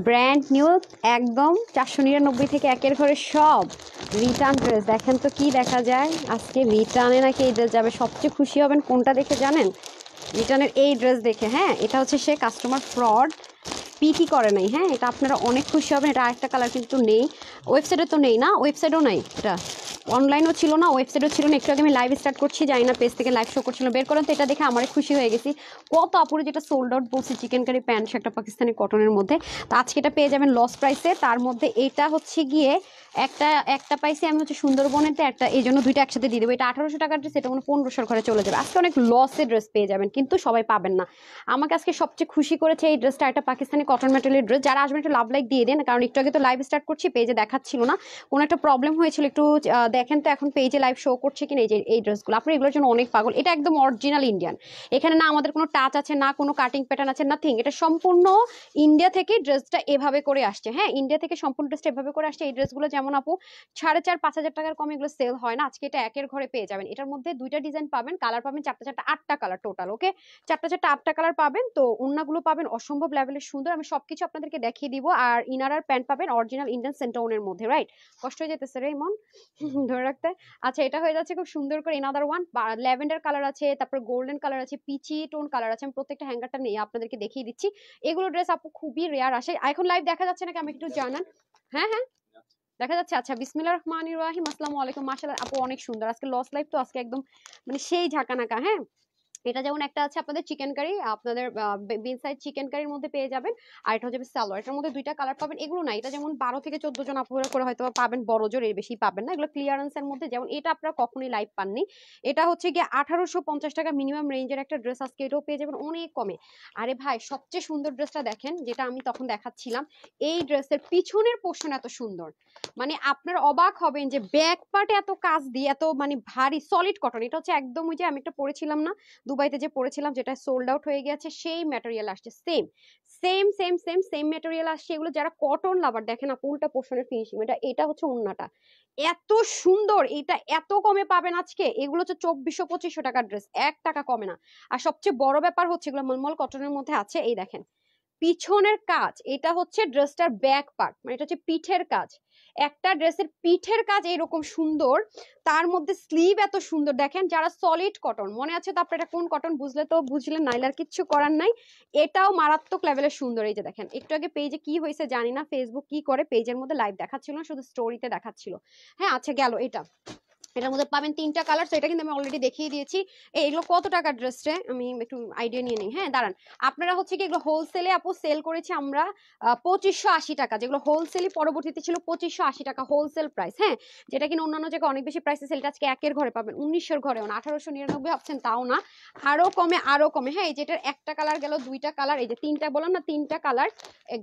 Brand new একদম 499 থেকে একের ঘরে সব রিটার্ন ড্রেস। দেখেন তো কি দেখা যায় আজকে রিটার্নে নাকি এই ড্রেস যাবে। সবচেয়ে খুশি হবেন কোনটা দেখে জানেন? রিটার্নের এই ড্রেস দেখে। হ্যাঁ, এটা হচ্ছে সে কাস্টমার ফ্রড পিকই করে নাই। হ্যাঁ, এটা আপনারা অনেক খুশি হবেন। এটা আরেকটা কালার কিন্তু নেই, ওয়েবসাইটে তো নেই না, ওয়েবসাইটও নাই, এটা অনলাইনও ছিল না, ওয়েবসাইটও ছিল না। একটু আগে আমি লাইভ স্টার্ট করছি, জানি না পেজ থেকে লাইভ শো করছিল, বের করেন তো। এটা দেখে আমারই খুশি হয়ে গেছি। কত আপুরে যেটা সোল্ড আউট বলছি, চিকেন কারি প্যান্ট একটা পাকিস্তানি কটনের মধ্যে। তো আজকে এটা পেয়ে যাবেন লস প্রাইসে। তার মধ্যে এটা হচ্ছে গিয়ে একটা একটা পাইছি আমি হচ্ছে সুন্দরবনেতে একটা, এই জন্য দুইটা একসাথে দিয়ে দেবো। এটা 1800 টাকার ড্রেস, এটা কোনো 1500 ঘরে চলে যাবে। আজকে অনেক লসে ড্রেস পেয়ে যাবেন, কিন্তু সবাই পাবেন না। আমাকে আজকে সবচেয়ে খুশি করেছে এই ড্রেসটা, একটা পাকিস্তানি কটন ম্যাটেরিয়ালের ড্রেস। যারা আসবেন একটু লাভ লাইক দিয়ে দেন, কারণ একটু আগে তো লাইভ স্টার্ট করছি, পেজে দেখাচ্ছিল না, কোনো একটা প্রবলেম হয়েছিল। একটু দেখেন তো এখন পেজে লাইভ শো করছে কিনা। এই যে এই ড্রেসগুলো আপনি এগুলোর জন্য অনেক পাগল। এটা একদম অরিজিনাল ইন্ডিয়ান, এখানে না আমাদের কোনো টাচ আছে, না কোনো কাটিং প্যাটার্ন আছে, নাথিং। এটা সম্পূর্ণ ইন্ডিয়া থেকে ড্রেসটা এভাবে করে আসছে। হ্যাঁ, ইন্ডিয়া থেকে সম্পূর্ণ ড্রেসটা এভাবে করে আসছে। এই ড্রেসগুলো যেমন আপু 4,500-5,000 টাকার কমে এগুলো সেল হয় না। আজকে এটা একের ঘরে পেয়ে যাবেন। এটার মধ্যে দুইটা ডিজাইন পাবেন, কালার পাবেন চারটা চারটা, 8টা কালার টোটাল। ওকে, চারটা চারটা 8টা কালার পাবেন। তো ওড়নাগুলো পাবেন অসম্ভব লেভেলের সুন্দর, আমি সবকিছু আপনাদেরকে দেখিয়ে দিব। আর ইনার আর প্যান্ট পাবেন অরিজিনাল ইন্ডিয়ান সেন্টোনের মধ্যে। রাইট, কষ্ট হয়ে যেতেছে রে মন ধরে রাখতে। আচ্ছা, এটা হয়ে যাচ্ছে খুব সুন্দর করে এনাদার ওয়ান। ল্যাভেন্ডার কালার আছে, তারপর গোল্ডেন কালার আছে, পিচি টোন কালার আছে। আমি প্রত্যেকটা হ্যাঙ্গারটা নিয়ে আপনাদেরকে দেখিয়ে দিচ্ছি। এগুলো ড্রেস আপু খুবই রেয়ার আসে। এখন লাইভ দেখা যাচ্ছে নাকি আমি একটু জানান? হ্যাঁ হ্যাঁ, দেখা যাচ্ছে। আচ্ছা, বিসমিল্লাহির রহমানির রহিম, আসসালামু আলাইকুম। মাশাআল্লাহ আপু অনেক সুন্দর। আজকে লস লাইভ তো, আজকে একদম মানে সেই ঝাঁকানাকা। হ্যাঁ, এটা যেমন একটা আছে আপনাদের চিকেন কারি, আপনাদের বিন সাইড চিকেন কারির মধ্যে পেয়ে যাবেন। আর এটা হচ্ছে সালোয়ার, এটার মধ্যে দুইটা কালার পাবেন। এগুলো না, এটা যেমন 12 থেকে 14 জন আপুরা করে হয়তো পাবেন, বড় জোর, এর বেশি পাবেন না। এগুলো ক্লিয়ারেন্সের মধ্যে, যেমন এটা আপনারা কখনোই লাইভ পাননি। এটা হচ্ছে গিয়ে 1850 টাকা মিনিমাম রেঞ্জের একটা ড্রেস, আজকে এটাও পেয়ে যাবেন অনেক কমে। আরে ভাই, সবচেয়ে সুন্দর ড্রেসটা দেখেন, যেটা আমি তখন দেখাচ্ছিলাম। এই ড্রেসের পিছনের পোর্শন এত সুন্দর, মানে আপনার অবাক হবেন যে ব্যাক পার্টে এত কাজ দিয়ে, এত মানে ভারী সলিড কটন। এটা হচ্ছে একদম ওই যে আমি একটা পরেছিলাম না দুবাইতে, যে পরেছিলাম, যেটা সোল্ড আউট হয়ে গেছে, সেই ম্যাটেরিয়াল আসছে। Same same same same same material আসছে। এগুলো যারা কটন লাভার, দেখেন আপু উল্টা পোর্শনের ফিনিশিং, এটা হচ্ছে ওন্নাটা এত সুন্দর। এটা এত কমে পাবেন আজকে। এগুলো হচ্ছে 2400-2500 টাকার ড্রেস, 1 টাকা কমে না। আর সবচেয়ে বড় ব্যাপার হচ্ছে এগুলো মলমল কটনের মধ্যে আছে। এই দেখেন পিছনের কাজ, এটা হচ্ছে ড্রেসটার ব্যাক পার্ট, মানে এটা হচ্ছে পিঠের কাজ। একটা ড্রেসের পিঠের কাজ এরকম সুন্দর, তার মধ্যে স্লিভ এত সুন্দর। দেখেন, যারা সলিড কটন, মনে আছে তো আপনার এটা কোন কটন, বুঝলে তো বুঝলেন, নাইলার কিচ্ছু করার নাই। এটাও মারাত্মক লেভেলের সুন্দর। এই যে দেখেন, একটু আগে পেজে কি হয়েছে জানি না, ফেসবুক কি করে, পেজের মধ্যে লাইভ দেখাচ্ছিল না, শুধু স্টোরিতে দেখাচ্ছিল। হ্যাঁ, আচ্ছা গেল এটা। এটার মধ্যে পাবেন 3টা কালার, তো এটা কিন্তু আমি অলরেডি দেখিয়ে দিয়েছি। এগুলো কত টাকার ড্রেস রে, আমি একটু আইডিয়া নিয়ে নিই। হ্যাঁ দাঁড়ান, আপনারা হচ্ছে কি এগুলো হোলসেলে আপু সেল করেছি আমরা 2580 টাকা, যেগুলো হোলসেলই পরবর্তীতে ছিল 2580 টাকা হোলসেল প্রাইস। হ্যাঁ, যেটা কিনা অন্যান্য জায়গায় অনেক বেশি প্রাইসে সেলটা আজকে একের ঘরে পাবেন 1900 ঘরেও না, 1899 ভাবছেন তাও না, আরো কমে আরো কমে। হ্যাঁ, এই যেটার একটা কালার গেল, দুইটা কালার, এই যে তিনটা বললাম না, 3টা কালার।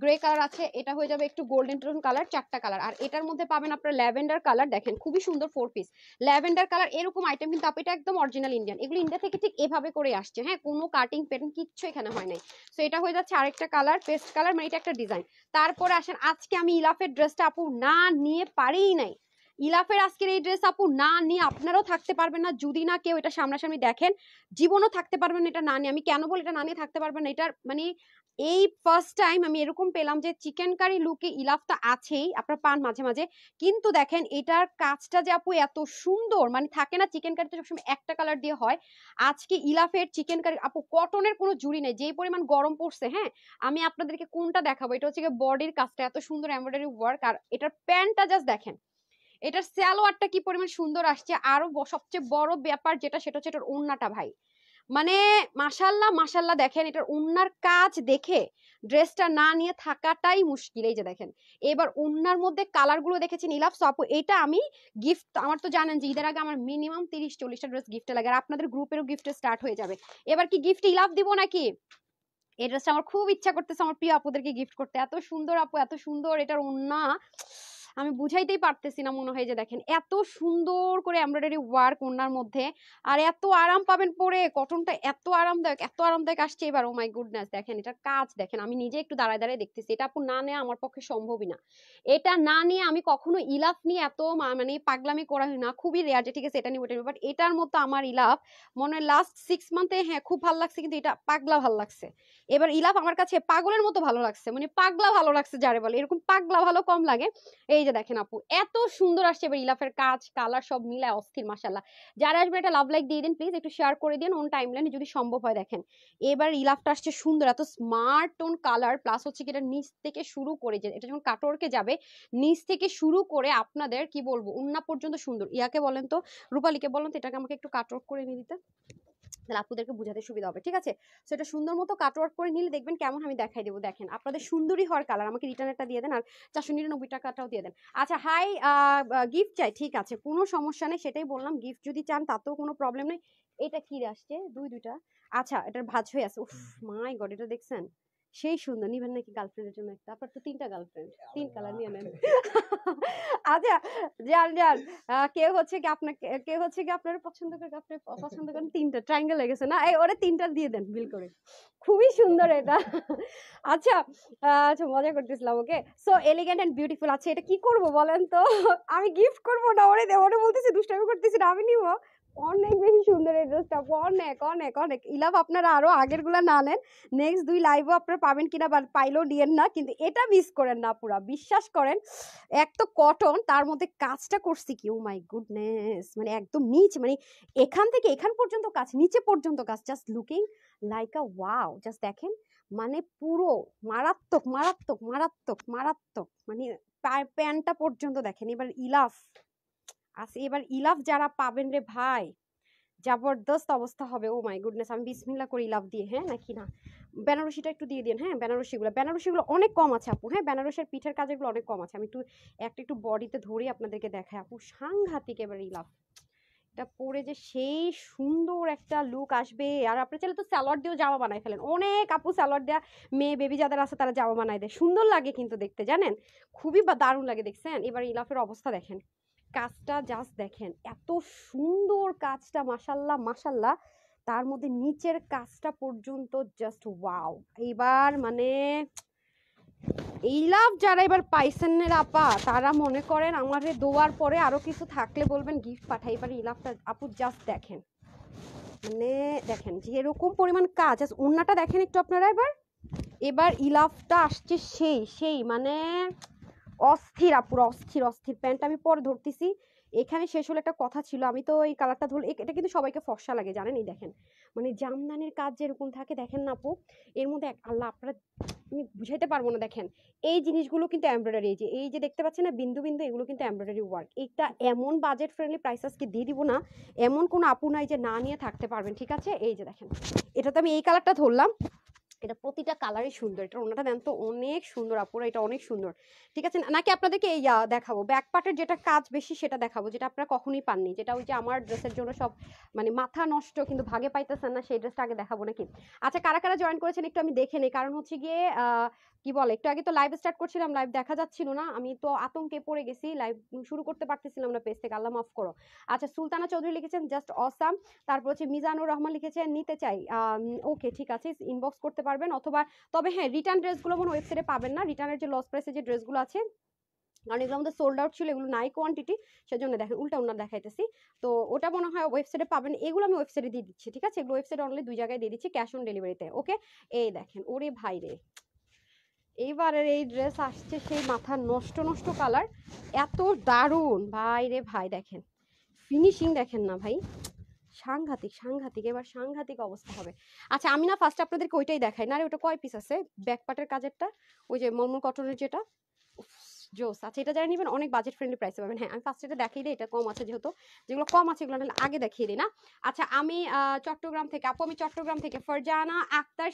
গ্রে কালার আছে, এটা হয়ে যাবে একটু গোল্ডেন টোন কালার, 4টা কালার। আর এটার মধ্যে পাবেন আপনার ল্যাভেন্ডার কালার, দেখেন খুবই সুন্দর 4 পিস ল্যাভেন্ডার কালার। এরকম আইটেম কিন্তু আপু এটা একদম অরিজিনাল ইন্ডিয়ান, এগুলো ইন্ডিয়া থেকে ঠিক এভাবে করে আসছে। হ্যাঁ, কোনো কাটিং প্যাটার্ন কিচ্ছু এখানে হয় নাই। সো এটা হয়ে যাচ্ছে আরেকটা কালার, পেস্ট কালার, মানে এটা একটা ডিজাইন। তারপরে আসেন, আজকে আমি ইলাফের ড্রেসটা আপু না নিয়ে পারিই নাই। ইলাফের আজকের এই ড্রেস আপু না নিয়ে আপনারাও থাকতে পারবেন না, যদি না কেউ এটা সামনাসামনি দেখেন। জীবনও থাকতে পারবেন এটা না নিয়ে। আমি কেন বলি এটা না নিয়ে থাকতে পারবেন না, এটার মানে এই ফার্স্ট টাইম আমি এরকম পেলাম যে চিকেন কারি লুকে ইলাফটা আছেই, আপনারা পান মাঝে মাঝে, কিন্তু দেখেন এটার কাজটা যে আপু এত সুন্দর, মানে থাকে না চিকেন কারিতে সবসময় একটা কালার দিয়ে হয়, আজকে ইলাফের চিকেন কারি আপু কটনের কোনো জুড়ি নেই। যেই পরিমাণ গরম পড়ছে, হ্যাঁ, আমি আপনাদেরকে কোনটা দেখাবো। এটা হচ্ছে বডির কাজটা এত সুন্দর এমব্রয়ডারি ওয়ার্ক, আর এটার প্যান্টটা জাস্ট দেখেন, এটার সালোয়ারটা কি পরিমাণ সুন্দর আসছে। আরো সবচেয়ে বড় ব্যাপার যেটা, সেটা হচ্ছে এটার ওড়নাটা ভাই, মানে মাশাল্লাহ মাশাল্লাহ। দেখেন এটার ওড়নার কাজ দেখে ড্রেসটা না নিয়ে থাকাটাই মুশকিল। এই যে দেখেন, এবার ওড়নার মধ্যে কালার গুলো দেখেছেন ইলাফ। সো আপু এটা আমি গিফট, আমার তো জানেন যে ঈদের আগে আমার মিনিমাম 30-40টা ড্রেস গিফটে লাগে, আর আপনাদের গ্রুপেরও গিফটে স্টার্ট হয়ে যাবে। এবার কি গিফট ইলাফ দিব নাকি? এই ড্রেসটা আমার খুব ইচ্ছা করতেছে আমার প্রিয় আপুদেরকে গিফট করতে। এত সুন্দর আপু, এত সুন্দর এটার ওড়না, আমি বুঝাইতেই পারতেছি না, মনে হয় যে দেখেন এত সুন্দর করে এমব্রয়ডারি ওয়ার্ক ওনার মধ্যে, আর এত আরাম পাবেন পরে, কটনটা এত আরামদায়ক আসছে এবার। ও মাই গুডনেস, দেখেন এটার কাজ দেখেন, আমি নিজে একটু দাঁড়ায় দাঁড়ায় দেখতেছি, এটা আপু না নেওয়া আমার পক্ষে সম্ভবই না। এটা না নিয়ে আমি কখনো ইলাফ নিয়ে এত মানে পাগলামি করা হয় না, খুবই রেয়ার যে ঠিক আছে এটা নিয়ে ওটা নিয়ে, বাট এটার মতো আমার ইলাফ মনে হয় লাস্ট 6 মান্থে হ্যাঁ খুব ভালো লাগছে, কিন্তু এটা পাগলা ভালো লাগছে। এবার ইলাফ আমার কাছে পাগলের মতো ভালো লাগছে, মানে পাগলা ভালো লাগছে যারে বলে, এরকম পাগলা ভালো কম লাগে। এই যে দেখেন আপু এত সুন্দর আসছে এবার ইলাফের কাজ কালার সব মিলায় অস্থির মাশাআল্লাহ। যারা আসবে এটা লাভ লাইক দিয়ে দিন প্লিজ, একটু শেয়ার করে দিন অন টাইমলাইনে যদি সম্ভব হয়। দেখেন এবার ইলাফটা আসছে সুন্দর, এত স্মার্ট টোন কালার, প্লাস হচ্ছে কি এটা নিচ থেকে শুরু করে, যে এটা যখন কাটওয়ার্কে যাবে নিচ থেকে শুরু করে আপনাদের কি বলবো ওন্না পর্যন্ত সুন্দর। ইয়াকে বলেন তো, রূপালীকে বলেন তো এটাকে আমাকে একটু কাটওয়ার্ক করে নিয়ে দিতে, তাহলে আপুদেরকে বুঝাতে সুবিধা হবে, ঠিক আছে? সো এটা সুন্দর মতো কাটওয়ার্ক করে নিলে দেখবেন কেমন আমি দেখাই দেবো। দেখেন আপনাদের সুন্দরী হওয়ার কালার, আমাকে রিটার্নেরটা দিয়ে দেন আর 499 টাকাটাও দিয়ে দেন। আচ্ছা হাই, গিফট চাই, ঠিক আছে কোনো সমস্যা নেই, সেটাই বললাম, গিফট যদি চান তাতেও কোনো প্রবলেম নেই। এটা কি আসছে দুইটা, আচ্ছা এটার ভাঁজ হয়ে আছে, উফ মাই গড, এটা দেখছেন সেই সুন্দর। নিবেন নাকি গার্লফ্রেন্ডের জন্য একটা? আপনার তো 3টা গার্লফ্রেন্ড, 3 কালার নিয়ে নেন। আচ্ছা যান যান, কেউ হচ্ছে কি আপনাকে, কেউ হচ্ছে কি আপনার পছন্দ করে, আপনি পছন্দ করেন 3টা ট্রায়াঙ্গেল লেগেছে না, এই ওরে 3টা দিয়ে দেন বিল করে, খুবই সুন্দর এটা। আচ্ছা আচ্ছা মজা করতেছিলাম, okay. So elegant and beautiful. আচ্ছা এটা কি করব বলেন তো? আমি গিফট করব না, ওরে ওরে বলতেছি দুষ্টামি করতেছি না, আমি নিব। অনেক বেশি সুন্দর এই ড্রেসটা, অনেক অনেক অনেক। ইলাভ আপনারা আরো আগের গুলা না নেন, নেক্সট 2 লাইভও আপনারা পাবেন কিনা বা পাইলেও দিয়েন না, কিন্তু এটা মিস করেন না পুরা, বিশ্বাস করেন। এক তো কটন, তার মধ্যে কাজটা করছি কি, ও মাই গুডনেস, মানে একদম নিচ, মানে এখান থেকে এখান পর্যন্ত কাজ, নিচে পর্যন্ত কাজ, just looking like a wow. Just দেখেন মানে পুরো মারাত্মক মারাত্মক মারাত্মক মারাত্মক, মানে প্যান্টটা পর্যন্ত দেখেন। এবার ইলাফ আছে, এবার ইলাফ যারা পাবেন রে ভাই, জবরদস্ত অবস্থা হবে। ও মাই গুডনেস, আমি বিসমিল্লাহ করি লাভ দিয়ে, হ্যাঁ নাকি না? বেনারসিটা একটু দিয়ে দিন, হ্যাঁ বেনারসিগুলো অনেক কম আছে আপু, হ্যাঁ বেনারসের পিঠের কাজেরগুলো অনেক কম আছে। আমি একটু বডিতে ধরে আপনাদেরকে দেখাই আপু, সাংঘাতিক এবার লাভ। এটা পরে যে সেই সুন্দর একটা লুক আসবে। আর আপনি চাইলে তো স্যালোয়ার দিয়েও জামা বানাই ফেলেন, অনেক আপু স্যালোয়ার দেওয়া মেয়ে বেবি যাদের আছে তারা জামা বানাই দেয়, সুন্দর লাগে কিন্তু দেখতে, জানেন খুবই দারুণ লাগে। দেখছেন এবার ইলাফের অবস্থা দেখেন, কাজটা জাস্ট দেখেন এত সুন্দর কাজটা, মাশাল্লাহ মাশাল্লাহ। তার মধ্যে নিচের কাজটা পর্যন্ত জাস্ট ওয়াও। এবার মানে এই লাভ যারা এবার পাইছেন আপা, তারা মনে করেন আমার দোয়ার পরে আরো কিছু থাকলে বলবেন গিফট পাঠাই। এবার এই লাভটা আপু জাস্ট দেখেন, মানে দেখেন যে এরকম পরিমাণ কাজ, ওন্নাটা দেখেন একটু আপনারা। এবার ইলাফটা আসছে সেই সেই মানে অস্থির আপুর, অস্থির অস্থির। প্যান্ট আমি পরে ধরতেছি, এখানে শেষ হলে একটা কথা ছিল, আমি তো এই কালারটা ধরলে এটা কিন্তু সবাইকে ফর্সা লাগে জানেন। এই দেখেন মানে জামদানির কাজ যেরকম থাকে দেখেন না আপু, এর মধ্যে আল্লাহ আপনারা আমি বুঝাইতে পারবো না। দেখেন এই জিনিসগুলো কিন্তু এমব্রয়ডারি, এই যে দেখতে পাচ্ছেন না বিন্দু বিন্দু, এগুলো কিন্তু এমব্রয়ডারি ওয়ার্ক। এটা এমন বাজেট ফ্রেন্ডলি প্রাইস আজকে দিয়ে দিব না, এমন কোনো আপু নাই যে না নিয়ে থাকতে পারবেন, ঠিক আছে? এই যে দেখেন এটা তো আমি এই কালারটা ধরলাম, এটা প্রতিটা কালারই সুন্দর। এটা ওনাটা দেন তো, অনেক সুন্দর আপুরা, এটা অনেক সুন্দর, ঠিক আছে? নাকি আপনাদেরকে এই দেখাবো ব্যাক পার্টের যেটা কাজ বেশি সেটা দেখাবো, যেটা আপনারা কখনোই পাননি, যেটা ওই যে আমার ড্রেসের জন্য সব মানে মাথা নষ্ট কিন্তু ভাগে পাইতেছেন না, সেই ড্রেসটা আগে দেখাবো নাকি? আচ্ছা কারা কারা জয়েন করেছেন একটু আমি দেখে নেই, কারণ হচ্ছে গিয়ে কি বলে একটু আগে তো লাইভ স্টার্ট করছিলাম, লাইভ দেখা যাচ্ছিল না, আমি তো আতঙ্কে পড়ে গেছি, লাইভ শুরু করতে পারতেছিলাম না পেজ থেকে, আল্লাহ মাফ করো। আচ্ছা সুলতানা চৌধুরী লিখেছেন জাস্ট অসাম, তারপর হচ্ছে মিজানুর রহমান লিখেছেন নিতে চাই, ওকে ঠিক আছে ইনবক্স করতে পারবেন, অথবা তবে হ্যাঁ রিটার্ন ড্রেসগুলো মনে ওয়েবসাইটে পাবেন না, রিটার্নের যে লস প্রাইসে যে ড্রেসগুলো আছে, কারণ এগুলো আমাদের সোল্ড আউট ছিল, এগুলো নাই কোয়ান্টিটি, সেজন্য দেখেন উল্টা ওনার দেখাইতেছি। তো ওটা মনে হয় ওয়েবসাইটে পাবেন, এগুলো আমি ওয়েবসাইটে দিয়ে দিচ্ছি, ঠিক আছে? এগুলো ওয়েবসাইটে অনলি 2 জায়গায় দিয়ে দিচ্ছি, ক্যাশ অন ডেলিভারিতে, ওকে? এই দেখেন ওরে ভাই রে, এইবারের এই ড্রেস আসছে সেই মাথা নষ্ট নষ্ট কালার, এত দারুণ ভাই রে ভাই। দেখেন ফিনিশিং দেখেন না ভাই, সাংঘাতিক সাংঘাতিক, এবার সাংঘাতিক অবস্থা হবে। আচ্ছা আমি না ফার্স্ট আপনাদেরকে ওইটাই দেখাই না রে, ওটা কয় পিস আছে ব্যাক পার্টের কাজেরটা, ওই যে মলমল কটনের যেটা জোস। আচ্ছা এটা যারা নেবেন অনেক বাজেট ফ্রেন্ডলি প্রাইসে পাবেন। হ্যাঁ আমি ফার্স্ট এটা দেখিয়ে দিই, এটা কম আছে যেহেতু, যেগুলো কম আছে এগুলো আগে দেখিয়ে দিই না। আচ্ছা আমি চট্টগ্রাম থেকে আপু, আমি চট্টগ্রাম থেকে ফারজানা আক্তার,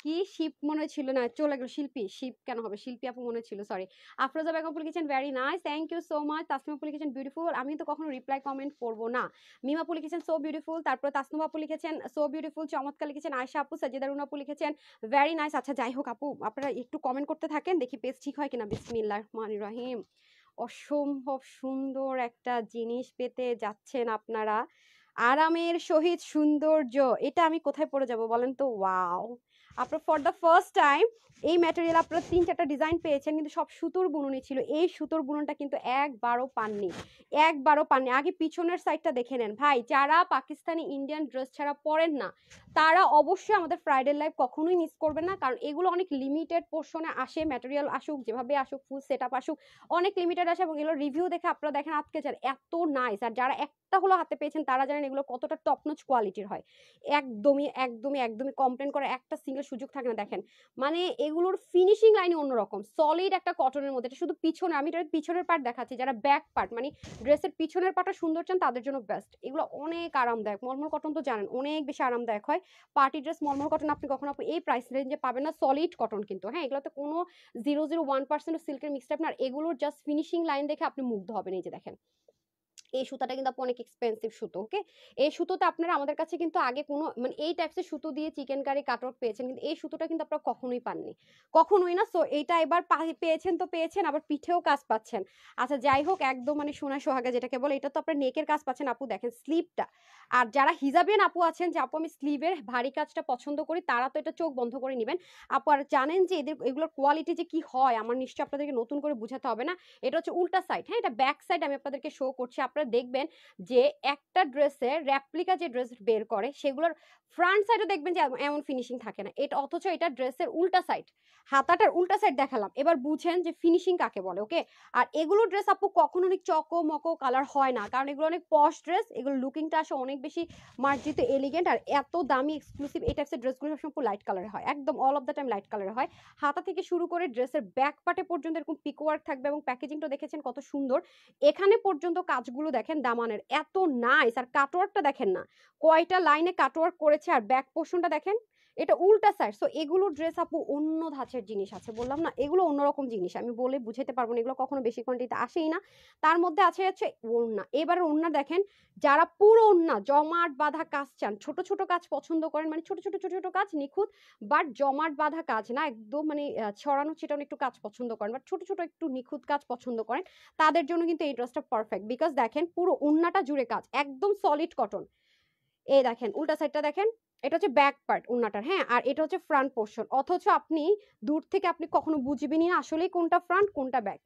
কি শিপ মনে ছিল না, চলে গেল শিল্পী, শিপ কেন হবে, শিল্পী আপু মনে ছিল, সরি। আফরোজা বেগম আপু লিখেছেন very nice, thank you so much. Tasmim আপু লিখেছেন বিউটিফুল, আমি তো কখনো রিপ্লাই কমেন্ট করবো না। মিম আপু লিখেছেন সো বিউটিফুল, তারপর তাসনুম আপু লিখেছেন সো বিউটিফুল, চমৎকার লিখেছেন আয়েশা আপু। সাজিদা রুনা আপু লিখেছেন ভেরি নাইস। আচ্ছা যাই হোক আপু আপনারা একটু কমেন্ট করতে থাকেন, দেখি পেজ ঠিক হয় কিনা। বিসমিল্লাহির রহমানির রহিম, অসম্ভব সুন্দর একটা জিনিস পেতে যাচ্ছেন আপনারা। আরামের সহিত সৌন্দর্য, এটা আমি কোথায় পরে যাব বলেন তো? ওয়াও! আপনার ফর দ্য ফার্স্ট টাইম এই ম্যাটেরিয়াল আপনারা ৩-৪টা ডিজাইন পেয়েছেন, কিন্তু সব সুতোর বুননি ছিল। এই সুতোর বুননটা কিন্তু একবারও পাননি, একবারও পাননি। আগে পিছনের সাইডটা দেখে নেন ভাই। যারা পাকিস্তানি ইন্ডিয়ান ড্রেস ছাড়া পরেন না, তারা অবশ্যই আমাদের ফ্রাইডে লাইভ কখনোই মিস করবেন না, কারণ এগুলো অনেক লিমিটেড পোর্শনে আসে। ম্যাটেরিয়াল আসুক, যেভাবে আসুক, ফুল সেট আপ আসুক, অনেক লিমিটেড আসে, এবং এগুলো রিভিউ দেখে আপনারা দেখেন আজকে যার এত নাইস। আর যারা একটা হলো হাতে পেয়েছেন তারা জানেন এগুলো কতটা টপ নচ কোয়ালিটির হয়। একদমই একদমই একদমই কমপ্লেন করে একটা সিঙ্গেল সুযোগ থাকে না। দেখেন মানে এগুলোর ফিনিশিং লাইনই অন্যরকম, সলিড একটা কটনের মধ্যে। এটা শুধু পিছনে, আমি এটা পিছনের পার্ট দেখাচ্ছি। যারা ব্যাক পার্ট মানে ড্রেসের পিছনের পার্টটা সুন্দর চান তাদের জন্য বেস্ট। এগুলো অনেক আরামদায়ক। মলমল কটন তো জানেন অনেক বেশি আরামদায়ক হয়। পার্টি ড্রেস মলমল কটন আপনি কখনো এই প্রাইস রেঞ্জে পাবেন না। সলিড কটন কিন্তু, হ্যাঁ, এগুলোতে কোনো 0.01% সিল্কের মিক্সড আপ না। আর এগুলোর জাস্ট ফিনিশিং লাইন দেখে আপনি মুগ্ধ হবেন। এই যে দেখেন, এই সুতাটা কিন্তু আপু অনেক এক্সপেন্সিভ সুতো। ওকে, এই সুতোতে আপনারা আমাদের কাছে কিন্তু আগে কোনো মানে এই টাইপসের সুতো দিয়ে চিকেন কারি কাটওয়ার্ক পেয়েছেন, কিন্তু এই সুতোটা কিন্তু আপনারা কখনোই পাননি, কখনোই না। সো এইটা এবার পেয়েছেন তো পেয়েছেন, আবার পিঠেও কাজ পাচ্ছেন। আচ্ছা যাই হোক, একদম মানে সোনা সোহাগা যেটাকে বলে, এটা তো আপনার নেকের কাজ পাচ্ছেন আপু। দেখেন স্লিভটা। আর যারা হিজাবিয়ান আপু আছেন যে আপু আমি স্লিভের ভারী কাজটা পছন্দ করি, তারা তো এটা চোখ বন্ধ করে নেবেন আপু। আর জানেন যে এগুলোর কোয়ালিটি যে কি হয়, আমার নিশ্চয়ই আপনাদেরকে নতুন করে বুঝাতে হবে না। এটা হচ্ছে উল্টা সাইড, হ্যাঁ, এটা ব্যাক সাইড আমি আপনাদেরকে শো করছি। আপনারা দেখবেন যে একটা ড্রেসের রেপ্লিকা যে ড্রেস বের করে সেগুলোর ফ্রন্ট সাইডে দেখবেন যে এমন ফিনিশিং থাকে না। এটা অথচ এটা ড্রেসের উল্টা সাইড, হাতাটার উল্টা সাইড দেখালাম। এবার বুঝেন যে ফিনিশিং কাকে বলে। ওকে, আর এগুলো ড্রেস আপু কখনো অনেক চকো মকো কালার হয় না, কারণ এগুলো অনেক পশ ড্রেস। এগুলো লুকিংটা আসে অনেক বেশি মার্জিত, এলিগেন্ট। আর এত দামি এক্সক্লুসিভ এই টাইপসের ড্রেসগুলো সবসময় লাইট কালারে হয়, একদম all of the time light কালারে হয়। হাতা থেকে শুরু করে ড্রেসের ব্যাক পার্টে পর্যন্ত এরকম পিক ওয়ার্ক থাকবে, এবং প্যাকেজিংটা দেখেছেন কত সুন্দর। এখানে পর্যন্ত কাজগুলো দেখেন দামানের এত নাইস। আর কাটওয়ার্কটা দেখেন না কয়টা লাইনে কাটওয়ার্ক করেছে, আর ব্যাক পোর্শনটা দেখেন এটা উল্টা সাইড। সো এগুলো ড্রেস আপু অন্য ধাঁচের জিনিস আছে, বললাম না এগুলো অন্যরকম জিনিস, আমি বলে বুঝাতে পারবো না। এগুলো কখনো বেশি কোয়ান্টিটিতে আসেই না। তার মধ্যে আছে হচ্ছে ওড়না। এবার ওড়না দেখেন, যারা পুরো ওড়না জমাট বাঁধা কাজ চান, ছোট ছোট কাজ পছন্দ করেন, মানে ছোট ছোট ছোট ছোট কাজ নিখুঁত, বাট জমাট বাঁধা কাজ না, একদম মানে ছড়ানো ছিটানো একটু কাজ পছন্দ করেন, বাট ছোট ছোট একটু নিখুঁত কাজ পছন্দ করেন, তাদের জন্য কিন্তু এই ড্রেসটা পারফেক্ট। বিকজ দেখেন পুরো ওড়নাটা জুড়ে কাজ, একদম সলিড কটন। এই দেখেন উল্টা সাইডটা দেখেন, এটা হচ্ছে ব্যাক পার্ট ওড়নাটার, হ্যাঁ, আর এটা হচ্ছে ফ্রন্ট পোর্শন। অথচ আপনি দূর থেকে আপনি কখনো বুঝবেনই না আসলে কোনটা ফ্রন্ট কোনটা ব্যাক।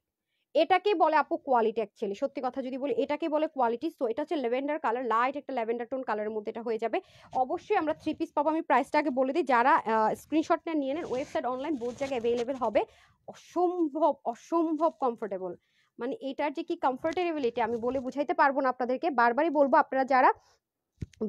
এটাকে বলে আপু কোয়ালিটি। অ্যাকচুয়ালি সত্যি কথা যদি বলি, এটাকে বলে কোয়ালিটি। সো এটা হচ্ছে ল্যাভেন্ডার কালার, লাইট একটা ল্যাভেন্ডার টোন কালারের মধ্যে এটা হয়ে যাবে। অবশ্যই আমরা 3 পিস পাবো। আমি প্রাইসটা আগে বলে দিই, যারা স্ক্রিনশটটা নিয়ে নেন, ওয়েবসাইট অনলাইন বোথ জায়গায় অ্যাভেলেবেল হবে। অসম্ভব অসম্ভব কমফোর্টেবল, মানে এটার যে কি কমফোর্টেবিলিটি আমি বলে বুঝাইতে পারবো না আপনাদেরকে। বারবারই বলবো, আপনারা যারা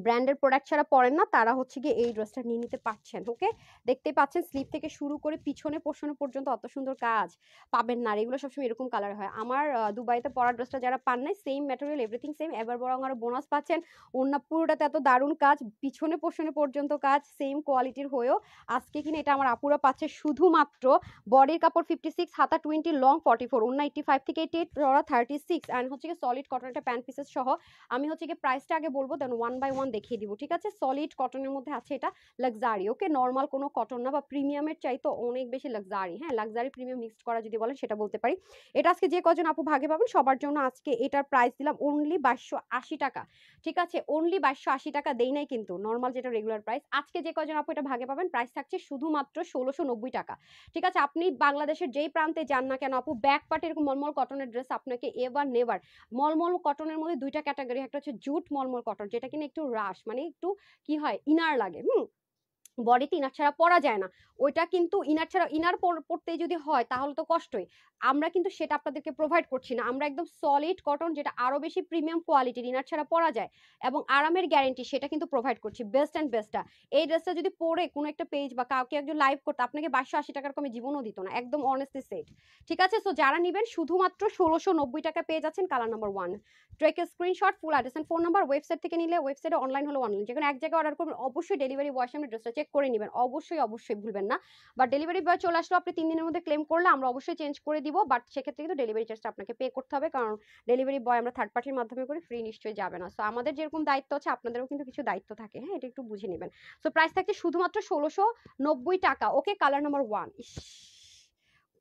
ব্র্যান্ডের প্রোডাক্ট ছাড়া পরেন না তারা হচ্ছে গিয়ে এই ড্রেসটা নিয়ে নিতে পারছেন। ওকে, দেখতে পাচ্ছেন স্লিভ থেকে শুরু করে পিছনে পোর্শনে পর্যন্ত অত সুন্দর কাজ পাবেন না। আর এগুলো সবসময় এরকম কালার হয়। আমার দুবাইতে পরা ড্রেসটা যারা পান নাই, সেম ম্যাটেরিয়াল এভরিথিং সেম, এবার বরং আরো বোনাস পাচ্ছেন। ওড়না পুরোটাতে এত দারুণ কাজ, পিছনে পোর্শনে পর্যন্ত কাজ সেম কোয়ালিটির হয়েও আজকে কিনা এটা আমার আপুরা পাচ্ছে শুধুমাত্র বডির কাপড় 56, হাতা 20, লং 44, ওড়না 85 থেকে 88, চড়া 36, অ্যান্ড হচ্ছে গিয়ে সলিড কটন একটা প্যান্ট পিসেস সহ। আমি হচ্ছে গিয়ে প্রাইসটা আগে বলবো, দেন ওয়ান বাই ওয়ান দেখিয়ে দিব, ঠিক আছে? সলিড কটনের মধ্যে আছে, এটা লাক্সারি। ওকে, নর্মাল কোনো কটন না, বা প্রিমিয়ামের চাইতো অনেক বেশি লাক্সারি। হ্যাঁ, লাক্সারি প্রিমিয়াম মিক্সড করা যদি বলেন সেটা বলতে পারি। এটা আজকে যে কজন আপু ভাগে পাবেন সবার জন্য আজকে এটার প্রাইস দিলাম অনলি 2280 টাকা, ঠিক আছে? অনলি 2280 টাকা দেই নাই কিন্তু, নর্মাল যেটা রেগুলার প্রাইস। আজকে যে কজন আপু এটা ভাগে পাবেন প্রাইস থাকছে শুধুমাত্র 1690 টাকা, ঠিক আছে? আপনি বাংলাদেশের যেই প্রান্তে যান না কেন আপু, ব্যাক পার্টে এরকম মলমল কটনের ড্রেস আপনাকে এভার নেভার। মলমল কটনের মধ্যে দুইটা ক্যাটাগরি, একটা হচ্ছে জুট মলমল কটন, যেটা কিনা একটু রাশ, মানে একটু কি হয় ইনার লাগে, বডিতে ইনার ছাড়া পরা যায় না। ওইটা কিন্তু ইনার ছাড়া, ইনার পড়তেই যদি হয় তাহলে তো কষ্টই। আমরা কিন্তু সেটা আপনাদেরকে প্রোভাইড করছি না। আমরা একদম সলিড কটন, যেটা আরো বেশি প্রিমিয়াম কোয়ালিটির, ইনার ছাড়া পরা যায় এবং আরামের গ্যারেন্টি, সেটা কিন্তু প্রোভাইড করছি। বেস্ট অ্যান্ড বেস্টটা, এই ড্রেসটা যদি পরে কোনো একটা পেজ বা কাউকে একজন লাইভ করতে, আপনাকে 2280 টাকার কমে জীবনও দিত না, একদম অনেস্টলি সেট, ঠিক আছে? সো যারা নেবেন শুধুমাত্র 1690 টাকা পেয়ে যাচ্ছেন। Colour number 1, take screenshot, full address and phone number. Website থেকে নিলে ওয়েবসাইটে, অনলাইন হলো অনলাইন, যেখানে এক জায়গায় অর্ডার করবেন অবশ্যই ডেলিভারি বয়ের সামনে ড্রেসটা চেক করে নেবেন, অবশ্যই অবশ্যই ভুলবেন না। বাট ডেলিভারি বয় চলে আসলো, আপনি 3 দিনের মধ্যে ক্লেম করলে আমরা অবশ্যই চেঞ্জ করে দিব, বাট সেক্ষেত্রে কিন্তু ডেলিভারি চার্জটা আপনাকে পে করতে হবে, কারণ ডেলিভারি বয় আমরা থার্ড পার্টির মাধ্যমে করে, ফ্রি নিশ্চয়ই যাবে না। সো আমাদের যেরকম দায়িত্ব আছে আপনাদেরও কিন্তু কিছু দায়িত্ব থাকে, হ্যাঁ, এটা একটু বুঝে নেবেন। সো প্রাইস থাকছে শুধুমাত্র 1690 টাকা। ওকে, কালার নাম্বার 1,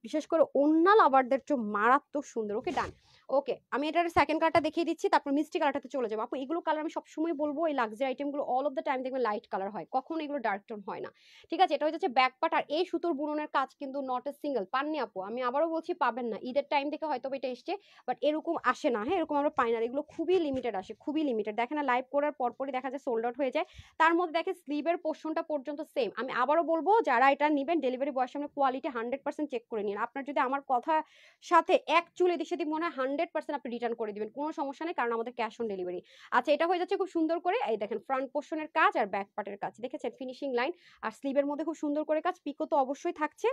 বিশেষ করে ওন্না লাভারদের জন্য মারাত্মক সুন্দর। ওকে, ডান। ওকে, আমি এটার সেকেন্ড কালারটা দেখিয়ে দিচ্ছি, তারপর মিষ্টি কালারটাতে চলে যাবো। আপু এগুলো কালার আমি সবসময় বলবো, এই লাক্সারি আইটেমগুলো অল অফ দ্য টাইম দেখবেন লাইট কালার হয়, কখনো এগুলো ডার্ক টোন হয় না। ঠিক আছে, এটা হচ্ছে ব্যাক পার্ট। আর এই সুতোর বুননের কাজ কিন্তু নট এ সিঙ্গেল, পাননি আপু, আমি আবারও বলছি পাবেন না। ঈদের টাইম থেকে হয়তো এটা এসছে, বাট এরকম আসে না। হ্যাঁ, এরকম আমরা পাই না, এগুলো খুবই লিমিটেড আসে, খুবই লিমিটেড। দেখেন না, লাইভ করার পরপরই দেখা যায় সোল্ড আউট হয়ে যায়। তার মধ্যে দেখেন স্লিভের পোর্শনটা পর্যন্ত সেম। আমি আবারও বলবো, যারা এটা নেবেন ডেলিভারি বয়ের সামনে কোয়ালিটি 100% চেক করে নিন। আপনার যদি আমার কথা সাথে এক চুল এদিক সেদিক মনে হয় 100% আপনি রিটার্ন করে দিবেন, কোনো সমস্যা নেই, কারণ আমাদের ক্যাশ অন ডেলিভারি। আচ্ছা, এটা হয়ে যাচ্ছে খুব সুন্দর করে, এই দেখেন ফ্রন্ট পোর্শনের কাজ আর ব্যাক পার্টের কাজ দেখেছেন, ফিনিশিং লাইন আর স্লিভের মধ্যে খুব সুন্দর করে কাজ, পিকো তো অবশ্যই থাকছে।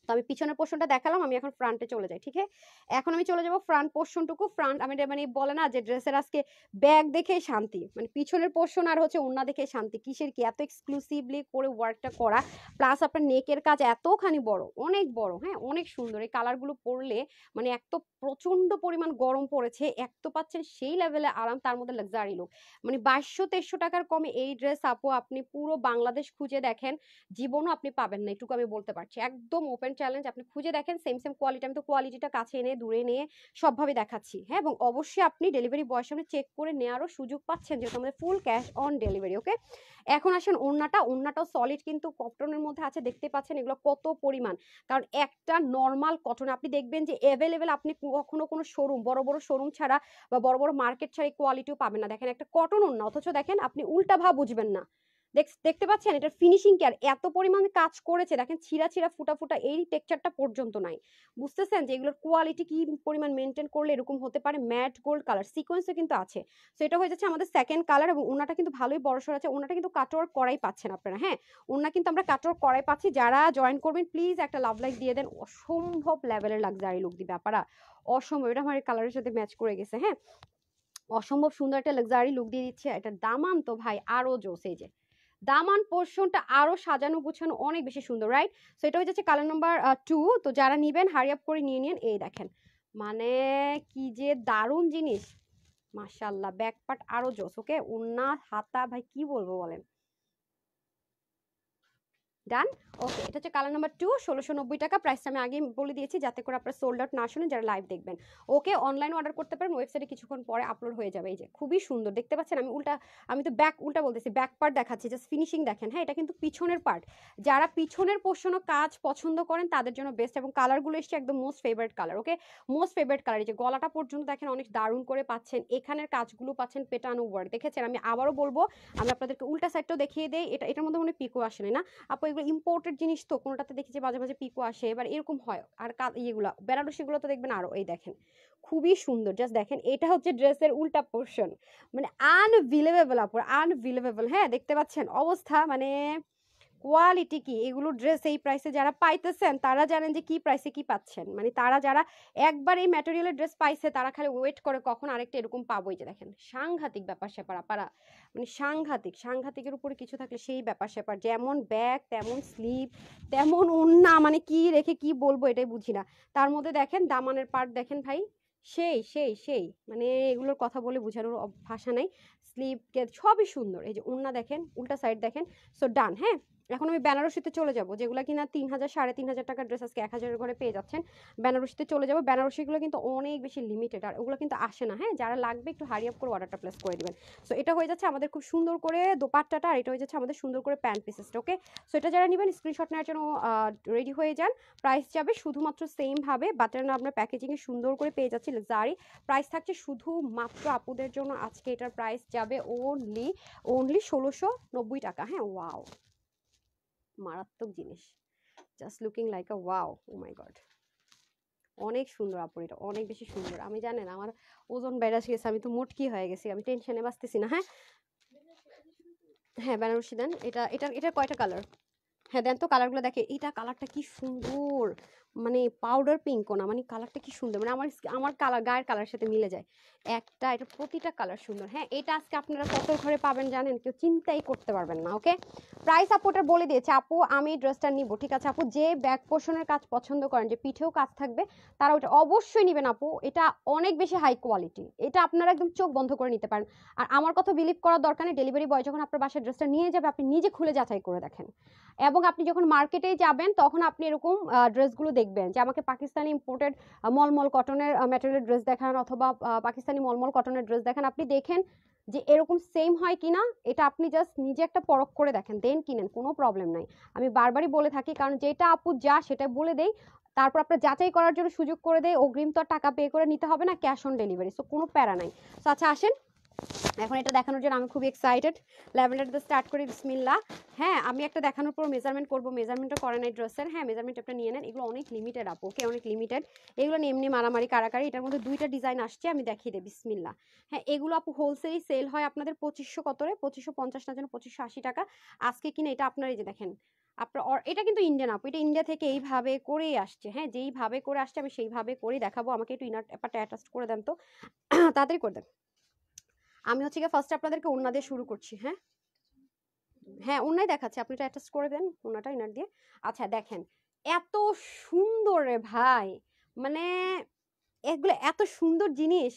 তো আমি পিছনের পোর্শনটা দেখালাম, আমি এখন ফ্রন্টে চলে যাই। ঠিক আছে, এখন আমি চলে যাব ফ্রন্ট পোর্শনটুকু। ফ্রন্ট আমি মানে বলে না যে ড্রেসের আজকে ব্যাগ দেখে শান্তি, মানে পিছনের পোর্শন আর হচ্ছে ওন্না দেখে শান্তি। কিসের কি এত এক্সক্লুসিভলি করে ওয়ার্কটা করা, প্লাস আপনার নেকের কাজ এতখানি বড়, অনেক বড়, হ্যাঁ অনেক সুন্দর। এই কালারগুলো পরলে মানে এক তো প্রচন্ড পরিমাণ গরম পড়েছে, এক তো পাচ্ছেন সেই লেভেলে আরাম, তার মধ্যে লাক্সারি লুক। মানে 2200-2300 টাকার কমে এই ড্রেস আপু আপনি পুরো বাংলাদেশ খুঁজে দেখেন, জীবনও আপনি পাবেন না, এটুকু আমি বলতে পারছি। একদম ওপেন চ্যালেঞ্জ, আপনি খুঁজে দেখেন সেম সেম কোয়ালিটি। আমি তো কোয়ালিটিটা কাছে এনে দূরে নিয়ে সবভাবে দেখাচ্ছি। হ্যাঁ, এবং অবশ্যই আপনি ডেলিভারি বয়ের সামনে চেক করে নেওয়ারও সুযোগ পাচ্ছেন, যেহেতু আমাদের ফুল ক্যাশ অন ডেলিভারি। ওকে, এখন আসেন ওড়নাটাও সলিড কিন্তু কটনের মধ্যে আছে, দেখতে পাচ্ছেন এগুলো কত পরিমাণ। কারণ একটা নর্মাল কটন আপনি দেখবেন যে অ্যাভেলেবেল, আপনি কখনো কোনো শোরুম, বড় বড় শোরুম ছাড়া বা বড় বড় মার্কেট ছাড়া কোয়ালিটিও পাবেন না। দেখেন একটা কটন ওড়না, অথচ দেখেন আপনি উল্টা ভাব বুঝবেন না। দেখতে পাচ্ছেন এটার ফিনিশিং কেয়ার এত পরিমাণে কাজ করেছে, দেখেন ছিঁড়া ছিঁড়া ফুটা ফুটা এই টেক্সচারটা পর্যন্ত নাই। বুঝতেছেন যে এগুলোর কোয়ালিটি কি পরিমাণ মেনটেন করলে এরকম হতে পারে। ম্যাট গোল্ড কালার সিকোয়েন্সও কিন্তু আছে। সো এটা হয়ে যাচ্ছে আমাদের সেকেন্ড কালার, এবং ওনাটা কিন্তু ভালোই বড়সড় আছে। ওনাটা কিন্তু কাটওয়ার্ক করাই পাচ্ছেন আপনারা। হ্যাঁ, ওনা কিন্তু আমরা কাটওয়ার্ক করাই পাচ্ছি। যারা জয়েন করবেন প্লিজ একটা লাভ লাইক দিয়ে দেন, অসম্ভব লেভেলের লাক্সারি লুক দিবে আপনারা, অসম্ভব। এটা আমার কালারের সাথে ম্যাচ করে গেছে। হ্যাঁ, অসম্ভব সুন্দর একটা লাক্সারি লুক দিয়ে দিচ্ছে। এটা দামান তো ভাই আরো জোস, এই যে দামান পোর্শনটা আরো সাজানো গুছানো অনেক বেশি সুন্দর, রাইট? সো এটা হচ্ছে কালার নাম্বার 2। তো যারা নিবেন হারি আপ করে নিয়ে নিন। এই দেখেন মানে কি যে দারুণ জিনিস, মাশাআল্লাহ। ব্যাক পার্ট আরো জোস। ওকে, ওন্না হাতা ভাই কি বলবো বলেন। ডান। ওকে, এটা হচ্ছে কালার নাম্বার 2, 1690 টাকা। প্রাইসটা আমি আগে বলে দিয়েছি যাতে করে আপনারা সোল্ড আউট না শুনে যারা লাইভ দেখবেন। ওকে, অনলাইন অর্ডার করতে পারেন, ওয়েবসাইটে কিছুক্ষণ পরে আপলোড হয়ে যাবে। এই যে খুবই সুন্দর দেখতে পাচ্ছেন, আমি তো উল্টা বলতেছি, ব্যাক পার্ট দেখাচ্ছি, জাস্ট ফিনিশিং দেখেন। হ্যাঁ, এটা কিন্তু পিছনের পার্ট। যারা পিছনের পোর্শনও কাজ পছন্দ করেন তাদের জন্য বেস্ট, এবং কালারগুলো এসছে একদম মোস্ট ফেভারিট কালার। ওকে, মোস্ট ফেভারিট কালার। এই যে গলাটা পর্যন্ত দেখেন অনেক দারুণ করে পাচ্ছেন, এখানের কাজগুলো পাচ্ছেন পেটানো ওয়ার্ক দেখেছেন। আমি আবারও বলবো, আমি আপনাদেরকে উল্টা সাইডটাও দেখিয়ে দেই। এটার মধ্যে মনে পিকো আসে না আপু, এগুলো ইম্পোর্টেড জিনিস তো, কোনোটাতে দেখি যে মাঝে মাঝে পিকো আসে, এবার এরকম হয়। আর ইয়েগুলো বেনারসিগুলো তো দেখবেন আরো, এই দেখেন খুবই সুন্দর। জাস্ট দেখেন, এটা হচ্ছে ড্রেসের উল্টা পোর্শন, মানে আনবিলিভেবল আপু, আনবিলিভেবল। হ্যাঁ, দেখতে পাচ্ছেন অবস্থা, মানে কোয়ালিটি কি এগুলো ড্রেস এই প্রাইসে যারা পাইতেছেন তারা জানেন যে কি প্রাইসে কি পাচ্ছেন। মানে তারা যারা একবার এই ম্যাটেরিয়ালের ড্রেস পাইছে তারা খালি ওয়েট করে কখন আরেকটা এরকম পাবোই। যে দেখেন সাংঘাতিক ব্যাপার স্যাপার আপারা, মানে সাংঘাতিকের উপরে কিছু থাকলে সেই ব্যাপার স্যাপার, যেমন ব্যাগ তেমন স্লিভ তেমন ওন্না, মানে কি রেখে কি বলবো এটাই বুঝি না। তার মধ্যে দেখেন দামানের পার্ট দেখেন ভাই, সেই মানে এগুলোর কথা বলে বোঝানোর ভাষা নাই। স্লিভ সবই সুন্দর। এই যে ওন্না দেখেন, উল্টা সাইড দেখেন। সো ডান। হ্যাঁ, এখন আমি বেনারসিতে চলে যাব, যেগুলো কিনা 3000 3500 টাকার ড্রেস আজকে 1000-এর ঘরে পেয়ে যাচ্ছেন। বেনারসিতে চলে যাব। বেনারসিগুলো কিন্তু অনেক বেশি লিমিটেড, আর ওগুলো কিন্তু আসে না। হ্যাঁ, যারা লাগবে একটু হারি আপ করে অর্ডারটা প্লেস করে দিবেন। সো এটা হয়ে যাচ্ছে আমাদের খুব সুন্দর করে দোপাট্টাটা, আর এটা হয়ে যাচ্ছে আমাদের সুন্দর করে প্যান্ট পিসেসটা। ওকে, সো এটা যারা নেবেন স্ক্রিনশট নেওয়ার জন্য রেডি হয়ে যান। প্রাইস যাবে শুধুমাত্র সেম ভাবে, বাটার আপনার প্যাকেজিংয়ে সুন্দর করে পেয়ে যাচ্ছি লাক্সারি। প্রাইস থাকছে শুধুমাত্র আপুদের জন্য আজকে, এটার প্রাইস যাবে অনলি 1690 টাকা। হ্যাঁ, ওয়াও, মারাত্মক জিনিস, just looking like a wow, oh my god, অনেক সুন্দর আপু, এটা অনেক বেশি সুন্দর। আমি জানেন আমার ওজন বেড়ে গেছে, আমি তো মোটকি হয়ে গেছি, আমি টেনশনে বাঁচতেছি না। হ্যাঁ হ্যাঁ, বেনারসি দেন। এটা কয়টা কালার? হ্যাঁ দেন তো, কালারগুলো দেখে, এইটা কালারটা কি সুন্দর, মানে পাউডার পিঙ্কও না, মানে কালারটা কি সুন্দর, মানে আমার কালার গায়ের কালার সাথে মিলে যায় একটা। এটা প্রতিটা কালার সুন্দর। হ্যাঁ, এটা আজকে আপনারা কত ঘরে পাবেন জানেন, কেউ চিন্তাই করতে পারবেন না। ওকে, প্রাইস আপু ওটা বলে দিয়েছে। আপু আমি ড্রেসটা নিব, ঠিক আছে আপু, যে ব্যাক পোর্শনের কাজ পছন্দ করেন, যে পিঠেও কাজ থাকবে, তারা ওটা অবশ্যই নেবেন আপু। এটা অনেক বেশি হাই কোয়ালিটি, এটা আপনারা একদম চোখ বন্ধ করে নিতে পারেন। আর আমার কথা বিলিভ করার দরকার নেই, ডেলিভারি বয় যখন আপনার বাসায় ড্রেসটা নিয়ে যাবে আপনি নিজে খুলে যাচাই করে দেখেন, এবং আপনি যখন মার্কেটে যাবেন তখন আপনি এরকম ড্রেসগুলো দেখবেন যে আমাকে পাকিস্তানি ইম্পোর্টেড মলমল কটনের ম্যাটেরিয়াল ড্রেস দেখান অথবা পাকিস্তানি মলমল কটনের ড্রেস দেখান, আপনি দেখেন যে এরকম সেম হয় কিনা, এটা আপনি জাস্ট নিজে একটা পরখ করে দেখেন, দেন কিনেন, কোনো প্রবলেম নাই। আমি বারবারই বলে থাকি, কারণ যেটা আপু যা সেটা বলে দেই, তারপর আপনার যাচাই করার জন্য সুযোগ করে দেয়। অগ্রিম তো আর টাকা পে করে নিতে হবে না, ক্যাশ অন ডেলিভারি, সো কোনো প্যারা নাই। তো আচ্ছা আসেন এখন এটা দেখানোর জন্য আমি খুব এক্সাইটেড। ল্যাভেন্ডার দিয়ে স্টার্ট করি, বিসমিল্লাহ। হ্যাঁ আমি একটা দেখানোর পর মেজারমেন্ট করবো, মেজারমেন্টও করে নাই ড্রেসের। হ্যাঁ মেজারমেন্ট আপনি নিয়ে নেন, এগুলো অনেক লিমিটেড আপু, ওকে অনেক লিমিটেড, এগুলো নিয়ে এমনি মারামারি কারাকারি। এটার মধ্যে দুইটা ডিজাইন আসছে, আমি দেখিয়ে দেই, বিসমিল্লাহ। হ্যাঁ এগুলো আপু হোলসেলই সেল হয় আপনাদের 2500 কত রে, 2550 না যেন 2580 টাকা। আজকে কিনে এটা আপনার এই যে দেখেন আপনার, এটা কিন্তু ইন্ডিয়ান আপু, এটা ইন্ডিয়া থেকে এইভাবে করেই আসছে। হ্যাঁ যেইভাবে করে আসছে আমি সেইভাবে করেই দেখাবো। আমাকে একটু ইনার ব্যাপারটা অ্যাটাচ করে দেন তো, তাড়াতাড়ি করে দেন। আমি হচ্ছে গিয়ে ফার্স্টে আপনাদেরকে ওড়না দিয়ে শুরু করছি। হ্যাঁ হ্যাঁ ওড়নাই দেখাচ্ছে, আপনি এটা অ্যাটাচ করে দেন ওড়নাটা ইনার দিয়ে। আচ্ছা দেখেন এত সুন্দর রে ভাই, মানে এগুলো এত সুন্দর জিনিস,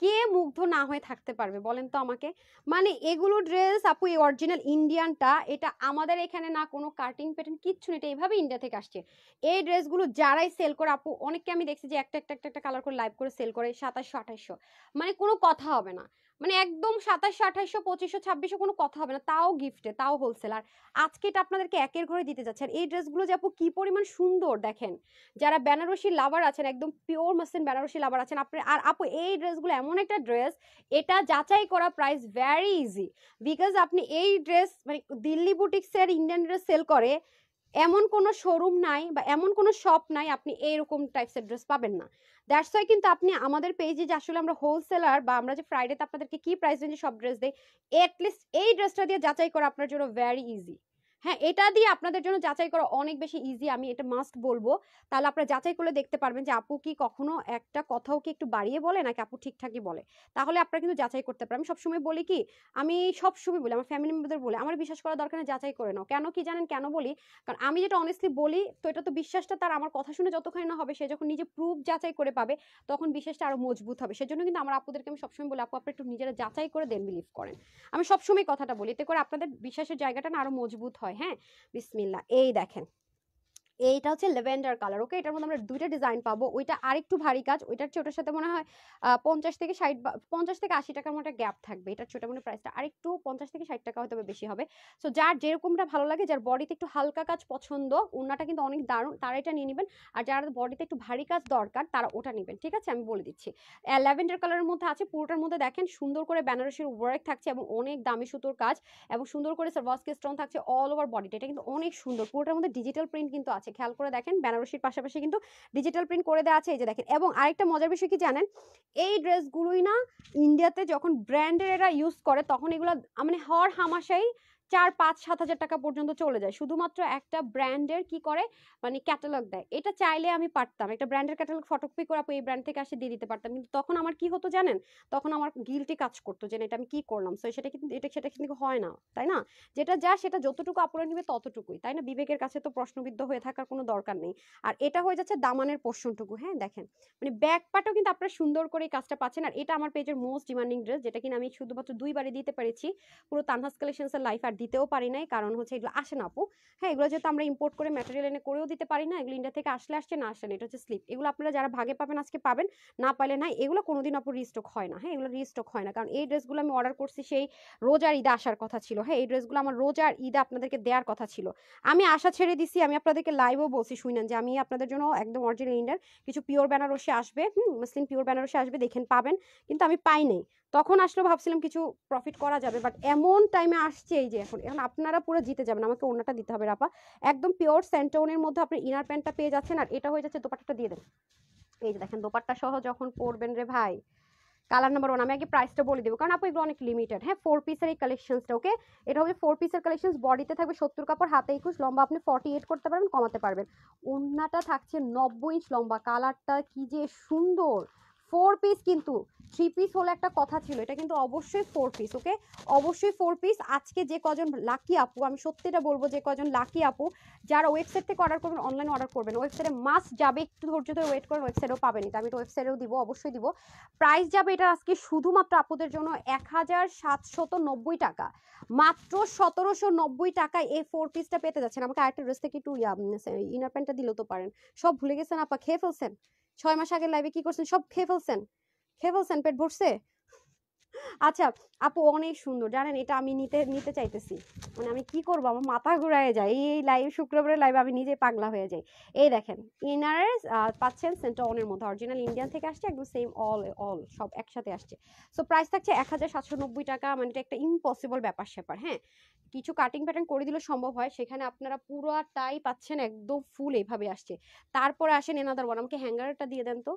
কে মুগ্ধ না হয়ে থাকতে পারবে বলেন তো আমাকে। মানে এগুলো ড্রেস আপু, এই অরিজিনাল ইন্ডিয়ানটা, এটা আমাদের এখানে না কোনো কাটিং প্যাটার্ন কিচ্ছু নেই, এটা এইভাবে ইন্ডিয়া থেকে আসছে। এই ড্রেসগুলো যারাই সেল করে আপু, অনেককে আমি দেখছি যে একটা একটা একটা একটা কালার করে লাইভ করে সেল করে 2700 2800, মানে কোনো কথা হবে না, মানে একদম 2700 2800 2500 2600 কোনো কথা হবে না, তাও গিফটে, তাও হোলসেল। আর আজকে এটা আপনাদেরকে একের ঘরে দিতে যাচ্ছে। আর এই ড্রেসগুলো যে আপু কি পরিমাণ সুন্দর দেখেন, যারা বেনারসি লাভার আছেন, একদম পিওর মাসলিন বেনারসি লাভার আছেন আপনি। আর আপু এই ড্রেসগুলো এমন একটা ড্রেস, এটা যাচাই করা প্রাইস ভেরি ইজি, বিকজ আপনি এই ড্রেস মানে দিল্লি বুটিক্সের ইন্ডিয়ান ড্রেস সেল করে এমন কোনো শোরুম নাই বা এমন কোনো শপ নাই আপনি এইরকম টাইপসের ড্রেস পাবেন না। দ্যাটস ওয়াই কিন্তু আপনি আমাদের পেজে যে আসলে আমরা হোলসেলার, বা আমরা যে ফ্রাইডেতে আপনাদেরকে কি প্রাইস রেঞ্জে সব ড্রেস দেই, এটলিস্ট এই ড্রেসটা দিয়ে যাচাই করা আপনার জন্য ভেরি ইজি। হ্যাঁ এটা দিয়ে আপনাদের জন্য যাচাই করা অনেক বেশি ইজি, আমি এটা মাস্ট বলবো। তাহলে আপনারা যাচাই করলে দেখতে পারবেন যে আপু কি কখনো একটা কথাও কি একটু বাড়িয়ে বলে নাকি আপু ঠিকঠাকই বলে, তাহলে আপনারা কিন্তু যাচাই করতে পারেন। আমি সবসময় বলি কি, আমি সবসময় বলি আমার ফ্যামিলি মেম্বারদের বলে, আমার বিশ্বাস করার দরকার নেই, যাচাই করে নাও। কেন কি জানেন কেন বলি, কারণ আমি যেটা অনেস্টলি বলি, তো এটা তো বিশ্বাসটা তার আমার কথা শুনে যতখানি না হবে, সে যখন নিজে প্রুফ যাচাই করে পাবে তখন বিশ্বাসটা আরো মজবুত হবে। সেজন্য কিন্তু আমার আপুদেরকে আমি সবসময় বলি, আপু আপনারা একটু নিজেরা যাচাই করে দেন বিলিভ করেন। আমি সবসময় কথাটা বলি, এতে করে আপনাদের বিশ্বাসের জায়গাটা না আরো মজবুত হয়। হ্যাঁ বিসমিল্লাহ, এই দেখেন এইটা হচ্ছে ল্যাভেন্ডার কালার, ওকে এটার মধ্যে আমরা দুইটা ডিজাইন পাবো। ওইটা আরেকটু ভারী কাজ, ওইটার চেয়ে ওটার সাথে মনে হয় 50 থেকে 60 50 থেকে 80 টাকার মতো গ্যাপ থাকবে। এটার ছোট মনে প্রাইসটা আরেকটু 50 থেকে 60 টাকা হয়তো বেশি হবে। সো যার যেরকমটা ভালো লাগে, যার বডিতে একটু হালকা কাজ পছন্দ, ওনাটা কিন্তু অনেক দারুণ, তারা এটা নিয়ে নেবেন। আর যারা বডিতে একটু ভারী কাজ দরকার তারা ওটা নেবেন, ঠিক আছে আমি বলে দিচ্ছি। ল্যাভেন্ডার কালারের মধ্যে আছে, পুরোটার মধ্যে দেখেন সুন্দর করে বেনারসির ওয়ার্ক থাকছে এবং অনেক দামি সুতোর কাজ, এবং সুন্দর করে সার্ভাসকে স্টোন থাকছে অল ওভার বডিতে। এটা কিন্তু অনেক সুন্দর, পুরোটার মধ্যে ডিজিটাল প্রিন্ট কিন্তু আছে, খেয়াল করে দেখেন বেনারসির পাশাপাশি কিন্তু ডিজিটাল প্রিন্ট করে দেওয়া আছে, এই যে দেখেন। এবং আরেকটা মজার বিষয় কি জানেন, এই ড্রেসগুলোই না ইন্ডিয়াতে যখন ব্র্যান্ডের এরা ইউজ করে তখন এগুলো মানে হর হামাশাই 4 5 7 হাজার টাকা পর্যন্ত চলে যায়, শুধুমাত্র একটা ব্র্যান্ডের কি করে মানে ক্যাটালগ দেয়। এটা চাইলে আমি পারতাম একটা ব্র্যান্ডের ক্যাটালগ ফটোকপি করে আপু এই ব্র্যান্ড থেকে আসে দিয়ে দিতে পারতাম, কিন্তু তখন আমার কি হতো জানেন, তখন আমার গিলটি কাজ করতো যে এটা আমি কি করলাম। সো সেটা কিন্তু সেটা কিন্তু হয় না, তাই না? যেটা যা সেটা যতটুকু আপুরা নিবে ততটুকুই, তাই না? বিবেকের কাছে তো প্রশ্নবিদ্ধ হয়ে থাকার কোনো দরকার নেই। আর এটা হয়ে যাচ্ছে দামানের পোর্শনটুকু। হ্যাঁ দেখেন মানে ব্যাক পার্টও কিন্তু আপনারা সুন্দর করে এই কাজটা পাচ্ছেন। আর এটা আমার পেজের মোস্ট ডিমান্ডিং ড্রেস, যেটা কিনা আমি শুধুমাত্র 2বারে দিতে পেরেছি পুরো তানহাস কালেকশনস এর লাইফ, আর দিতেও পারি নাই, কারণ হচ্ছে এগুলো আসে না আপু। হ্যাঁ এগুলো যেহেতু আমরা ইম্পোর্ট করে ম্যাটেরিয়াল এনে করেও দিতে পারি না, এগুলো ইন্ডিয়া থেকে আসলে আসছে, না আসলে এটা হচ্ছে স্লিপ। এগুলো আপনারা যারা ভাগে পাবেন আজকে পাবেন, না পাইলে না। এগুলো কোনোদিন আপু রিস্টক হয় না। হ্যাঁ এগুলো রিস্টক হয় না, কারণ এই ড্রেসগুলো আমি অর্ডার করছি সেই রোজার ঈদে আসার কথা ছিল। হ্যাঁ এই ড্রেসগুলো আমার রোজার ঈদে আপনাদেরকে দেওয়ার কথা ছিল, আমি আশা ছেড়ে দিছি। আমি আপনাদেরকে লাইভও বলছি, শুনেন যে আমি আপনাদের জন্য একদম অরিজিনাল ইন্ডিয়ার কিছু পিওর বেনারসি আসবে, মুসলিম পিওর বেনারসি আসবে, দেখেন পাবেন, কিন্তু আমি পাই নাই। তখন আসলে ভাবছিলাম কিছু প্রফিট করা যাবে, বাট এমন টাইমে আসছে এই যে এখন এখন আপনারা পুরো জিতে যাবেন। আমাকে ওড়নাটা দিতে হবে রাপা, একদম পিওর স্যান্টোনের মধ্যে আপনি ইনার প্যান্টটা পেয়ে যাচ্ছেন। আর এটা হয়ে যাচ্ছে দোপাট্টাটা দিয়ে দেন, এই যে দেখেন দোপাট্টা সহ যখন পরবেন রে ভাই, কালার নাম্বার 1। আমি আগে প্রাইসটা বলে দেবো, কারণ আপু এগুলো অনেক লিমিটেড। হ্যাঁ 4 পিসের এই কালেকশনসটা, ওকে এটা হবে 4 পিসের কালেকশন, বডিতে থাকবে 70 কাপড়, হাতে 21, লম্বা আপনি 48 করতে পারবেন, কমাতে পারবেন। ওড়নাটা থাকছে 90 ইঞ্চ লম্বা, কালারটা কি যে সুন্দর, 4 পিস কিন্তু, 3 পিস হলে একটা কথা ছিল, এটা কিন্তু অবশ্যই 4 পিস। ওকে, অবশ্যই 4 পিস। আজকে যে কজন লাকি আপু, আমি সত্যিটা বলবো, যে কজন লাকি আপু যারা ওয়েবসাইট থেকে অর্ডার করবেন, অনলাইনে অর্ডার করবেন, ওয়েবসাইটে মাস্ট যাবে, একটু ধৈর্য ধরে ওয়েট করেন, ওয়েবসাইটেও পাবেন এটা, আমি তো ওয়েবসাইটেও দিব, অবশ্যই দিব। প্রাইস যাবে এটা আজকে শুধুমাত্র আপুদের জন্য 1790 টাকা, মাত্র 1790 টাকায় এই 4 পিসটা পেতে যাচ্ছেন। আমাকে আরেকটা ড্রেস থেকে একটু ইনার প্যান্টটা দিলেও তো পারেন। সব ভুলে গেছেন আপা, খেয়ে ফেলছেন 6 মাস আগে লাইভে কি করছেন, সব খেয়ে ফেলছেন, খেয়ে ফেলছেন, পেট ভরছে। আচ্ছা আপু অনেক সুন্দর, জানেন এটা আমি নিতে নিতে চাইতেছি, মানে আমি কি করবো, আমার মাথা ঘুরায় যায় এই লাইভ, শুক্রবারের লাইভ আমি নিজে পাগলা হয়ে যাই। এই দেখেন ইনার পাচ্ছেন সেন্টারনের মধ্যে, অরিজিনাল ইন্ডিয়ান থেকে আসছে, একদম সেম অল সব একসাথে আসছে। সো প্রাইস থাকছে 1790 টাকা, মানে এটা একটা ইম্পসিবল ব্যাপার স্যাপার। হ্যাঁ, কিছু কাটিং প্যাটার্ন করে দিলে সম্ভব হয়, সেখানে আপনারা পুরোটাই পাচ্ছেন একদম ফুল এইভাবে আসছে। তারপরে আসেন এনাদার ওয়ান, আমাকে হ্যাঙ্গারটা দিয়ে দেন তো,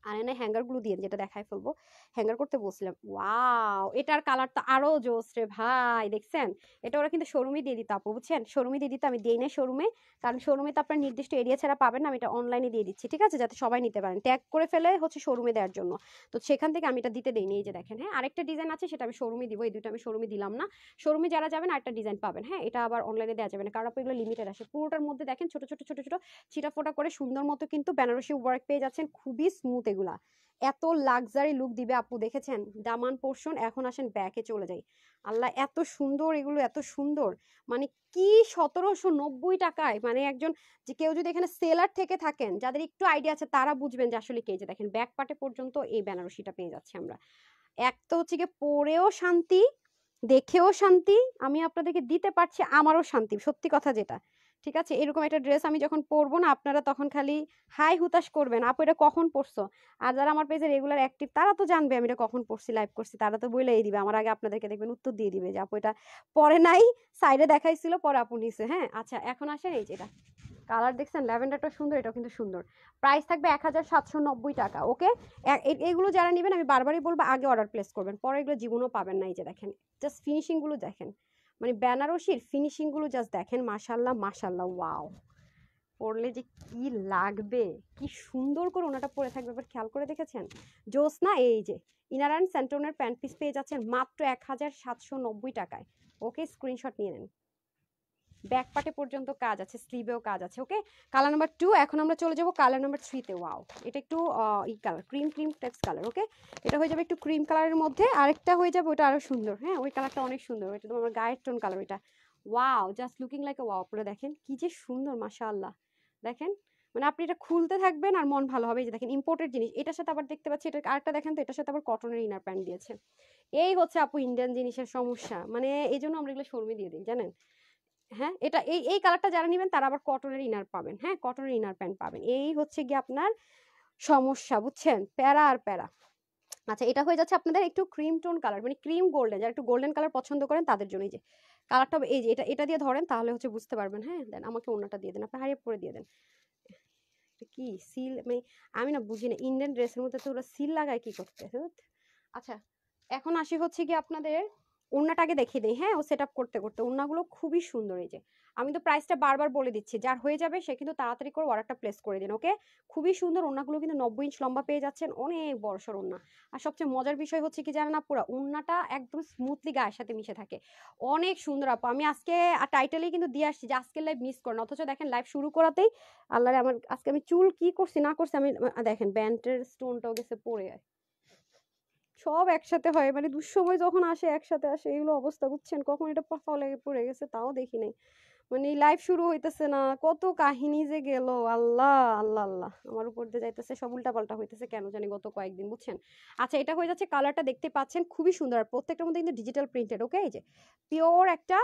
আর এনে হ্যাঙ্গার গুলো দিয়ে, যেটা দেখাই ফেলবো, হ্যাঙ্গার করতে বলছিলাম। ওয়াও, এটার কালারটা আরো জোস রে ভাই, দেখছেন এটা ওরা কিন্তু শোরুমে দিয়ে দিত আপু, বুঝছেন, শোরুমে দিয়ে দিত, আমি দিই না শোরুমে, কারণ শোরুমে তো আপনার নির্দিষ্ট এরিয়া ছাড়া পাবেন না, আমি এটা অনলাইনে দিয়ে দিচ্ছি, ঠিক আছে, যাতে সবাই নিতে পারেন, ট্যাগ করে ফেলে হচ্ছে শোরুমে দেওয়ার জন্য, তো সেখান থেকে আমি এটা দিতে দেইনি। এই যে দেখেন, হ্যাঁ আরেকটা ডিজাইন আছে, সেটা আমি শোরুমে দিব, এই দুটো আমি শোরুমে দিলাম না, শোরুমে যারা যাবেন আরেকটা ডিজাইন পাবেন। হ্যাঁ, এটা আবার অনলাইনে দেওয়া যাবে না, কারণ এগুলো লিমিটেড আসে। পুরোটার মধ্যে দেখেন ছোট ছোট ছোট ছোট ছিটাফোটা করে সুন্দর মতো কিন্তু বেনারসি ওয়ার্ক পেয়ে যাচ্ছেন, খুবই স্মুথ এগুলা, এত লাক্সারি লুক দিবে আপু। দেখেছেন দামান পোর্শন, এখন আসেন ব্যাকে চলে যাই, আল্লাহ এত সুন্দর এগুলো, এত সুন্দর, মানে কি 1790 টাকায়, মানে একজন, যে কেউ যদি এখানে সেলার থেকে থাকেন, যাদের একটু আইডিয়া আছে তারা বুঝবেন যে আসলে কে, যে দেখেন ব্যাক পার্টে পর্যন্ত এই বেনারসিটা পেয়ে যাচ্ছে আমরা। এক তো হচ্ছে গিয়ে পরেও শান্তি, দেখেও শান্তি, আমি আপনাদেরকে দিতে পারছি আমারও শান্তি, সত্যি কথা যেটা, ঠিক আছে। এরকম একটা ড্রেস আমি যখন পরবো না, আপনারা তখন খালি হাই হুতাশ করবেন, আপু এটা কখন পরছো। আর যারা আমার পেজে রেগুলার অ্যাক্টিভ, তারা তো জানবে আমি এটা কখন পরছি, লাইভ করছি, তারা তো বলেই দিবে আমার আগে, আপনাদেরকে দেখবেন উত্তর দিয়ে দিবে যে আপু এটা পরে নাই, সাইডে দেখাইছিল, পরে আপু নিছে। হ্যাঁ আচ্ছা, এখন আসেন এই যেটা কালার দেখছেন, ল্যাভেন্ডারটা সুন্দর, এটাও কিন্তু সুন্দর। প্রাইস থাকবে 1790 টাকা। ওকে, এগুলো যারা নেবেন আমি বারবারই বলবো আগে অর্ডার প্লেস করবেন, পরে এগুলো জীবনও পাবেন না। এই যে দেখেন জাস্ট ফিনিশিং গুলো দেখেন, মানে বেনারসির ফিনিশিং গুলো জাস্ট দেখেন, মাশাল্লাহ মাশাল্লাহ, ওয়াও, পরলে যে কি লাগবে, কি সুন্দর করে ওনাটা পরে থাকবে, এবার খেয়াল করে দেখেছেন জোস না। এই যে ইনার অ্যান্ড স্যান্টনের প্যান্ট পিস পেয়ে যাচ্ছেন মাত্র 1790 টাকায়। ওকে, স্ক্রিনশট নিয়ে নেন। ব্যাক পার্টে পর্যন্ত কাজ আছে, স্লিভেও কাজ আছে। ওকে, কালার নাম্বার 2। এখন আমরা চলে যাব কালার নাম্বার 3-তে। ওয়াও, এটা একটু ই colour, cream cream types colour. Okay, এটা হয়ে যাবে একটু ক্রিম কালারের মধ্যে, আরেকটা হয়ে যাবে ওটা আরো সুন্দর। হ্যাঁ, ওই কালারটা অনেক সুন্দর, এটা তো আমার গায়ের টোন কালার ওইটা। Wow, just looking like a wow. আপনারা দেখেন কি যে সুন্দর, মাশাআল্লাহ। দেখেন, মানে আপনি এটা খুলতে থাকবেন আর মন ভালো হবে। এই যে দেখেন ইম্পোর্টেড জিনিস, এটার সাথে আবার দেখতে পাচ্ছি, এটা আরেকটা দেখেন তো, এটার সাথে আবার কটনের ইনার প্যান্ট দিয়েছে। এই হচ্ছে আপু ইন্ডিয়ান জিনিসের সমস্যা, মানে এই জন্য আমরা এগুলো শোরুমে দিয়ে দিই, জানেন। হ্যাঁ, এটা এই কালারটা যারা নেবেন তারা আবার কটনের ইনার পাবেন। হ্যাঁ, কটনের ইনার প্যান্ট পাবেন, এই হচ্ছে গিয়ে আপনার সমস্যা, বুঝছেন, প্যারা আর প্যারা। আচ্ছা, এটা হয়ে যাচ্ছে আপনাদের একটু ক্রিম টোন কালার, মানে ক্রিম গোল্ডেন, যারা একটু গোল্ডেন কালার পছন্দ করেন তাদের জন্য। এই যে কালারটা, এই যে এটা এটা দিয়ে ধরেন, তাহলে হচ্ছে বুঝতে পারবেন। হ্যাঁ, দেন আমাকে অন্যটা দিয়ে দেন, আপনি হারিয়ে পরে দিয়ে দেন। কি সিল, মানে আমি না বুঝি না, ইন্ডিয়ান ড্রেসের মধ্যে তো ওরা সিল লাগায় কি করতে। আচ্ছা, এখন আসি হচ্ছে কি আপনাদের ওড়নাটাকে দেখিয়ে দেই। হ্যাঁ, ও সেট আপ করতে করতে ওড়নাগুলো খুবই সুন্দর। এই যে আমি তো প্রাইসটা বারবার বলে দিচ্ছি, যার হয়ে যাবে সে কিন্তু তাড়াতাড়ি করে অর্ডারটা প্লেস করে দিন। ওকে, খুবই সুন্দর ওড়নাগুলো, কিন্তু 90 ইঞ্চ লম্বা পেয়ে যাচ্ছেন, অনেক বড়সড় ওড়না। আর সবচেয়ে মজার বিষয় হচ্ছে কি জানেন, পুরো ওড়নাটা একদম স্মুথলি গায়ের সাথে মিশে থাকে, অনেক সুন্দর আপু। আমি আজকে টাইটেলেই কিন্তু দিয়ে আসছি যে আজকের লাইভ মিস করেন, অথচ দেখেন লাইভ শুরু করাতেই আল্লাহরে, আমার আজকে আমি চুল কি করছি না করছি, আমি দেখেন ব্যান্ডের স্টোনটাও গেছে পড়ে, সব একসাথে হয়, মানে দুঃসময় যখন আসে একসাথে আসে, এগুলো অবস্থা, বুঝছেন। কখন এটা ফলে পড়ে গেছে তাও দেখি নাই, মানে লাইভ শুরু হইতেছে না, কত কাহিনী যে গেল, আল্লাহ আল্লাহ আল্লাহ, আমার উপর দিয়ে যাইতেছে, সব উল্টা পাল্টা হইতেছে কেন জানি গত কয়েকদিন, বুঝছেন। আচ্ছা, এটা হয়ে যাচ্ছে, কালারটা দেখতে পাচ্ছেন খুবই সুন্দর, আর প্রত্যেকটার মধ্যে কিন্তু ডিজিটাল প্রিন্টেড। ওকে, এই যে পিওর একটা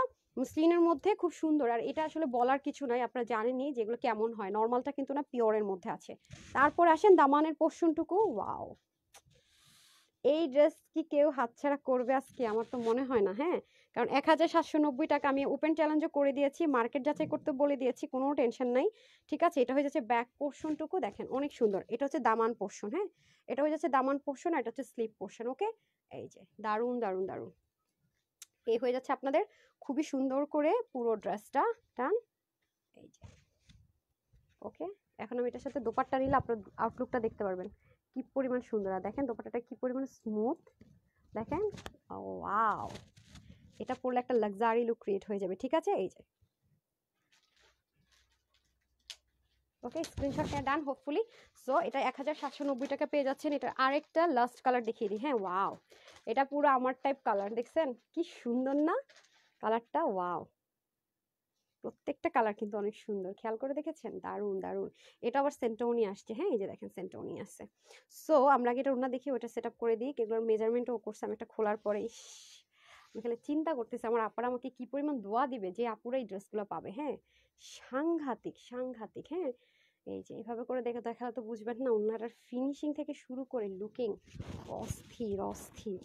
স্লিনের মধ্যে খুব সুন্দর, আর এটা আসলে বলার কিছু নাই, আপনারা জানেনই যেগুলো কেমন হয়, নর্মালটা কিন্তু না, পিওরের মধ্যে আছে। তারপর আসেন দামানের পোর্শনটুকু। ওয়াও, এই ড্রেস কি কেউ হাতছাড়া করবে আজকে? আমার তো মনে হয় না। হ্যাঁ, কারণ 1790 টাকা আমি ওপেন চ্যালেঞ্জও করে দিয়েছি, মার্কেট যাচাই করতে বলে দিয়েছি, কোনো টেনশন নাই। ঠিক আছে, এটা হয়ে যাচ্ছে ব্যাক পোর্শনটুকু, দেখেন অনেক সুন্দর, এটা হচ্ছে দামান পোর্শন। হ্যাঁ, এটা হয়ে যাচ্ছে দামান পোর্শন, আর এটা হচ্ছে স্লিপ পোর্শন। ওকে, এই যে দারুন দারুন দারুন, এই হয়ে যাচ্ছে আপনাদের খুবই সুন্দর করে পুরো ড্রেসটা টান। এই যে ওকে, এখন আমি এটার সাথে দোপাট্টা নিলে আপনার আউটলুকটা দেখতে পারবেন কি পরিমাণ সুন্দর, আর দেখেন দোপাট্টাটা কি পরিমাণ স্মুথ দেখেন। ওয়াও, এটা পরলে একটা লাক্সারি লুক ক্রিয়েট হয়ে যাবে। ঠিক আছে, এই যে ওকে, স্ক্রিনশট নিয়ে ডান হোপফুলি। সো এটা 1790 টাকা পেয়ে যাচ্ছেন। এটা আরেকটা লাস্ট কালার দেখিয়ে দিই। হ্যাঁ, ওয়াও, এটা পুরো আমার টাইপ কালার, দেখছেন কি সুন্দর না কালারটা? ওয়াও, প্রত্যেকটা কালার কিন্তু অনেক সুন্দর, খেয়াল করে দেখেছেন? দারুণ দারুণ। এটা আবার সেন্টোনি আসছে। হ্যাঁ, এই যে দেখেন সেন্টোনি আছে। সো আমরা আগে এটা ওনা দেখি, ওটা সেট আপ করে দিই। এগুলোর মেজারমেন্টও করছে আমি একটা খোলার পরে। আমি খালি চিন্তা করতেছি আমার আপারা আমাকে কি পরিমাণ দোয়া দিবে যে আপুরা এই ড্রেসগুলো পাবে। হ্যাঁ, সাংঘাতিক সাংঘাতিক। হ্যাঁ, এই যে এইভাবে করে দেখে দেখালে তো বুঝবেন না, ওনাটার ফিনিশিং থেকে শুরু করে লুকিং অস্থির অস্থির।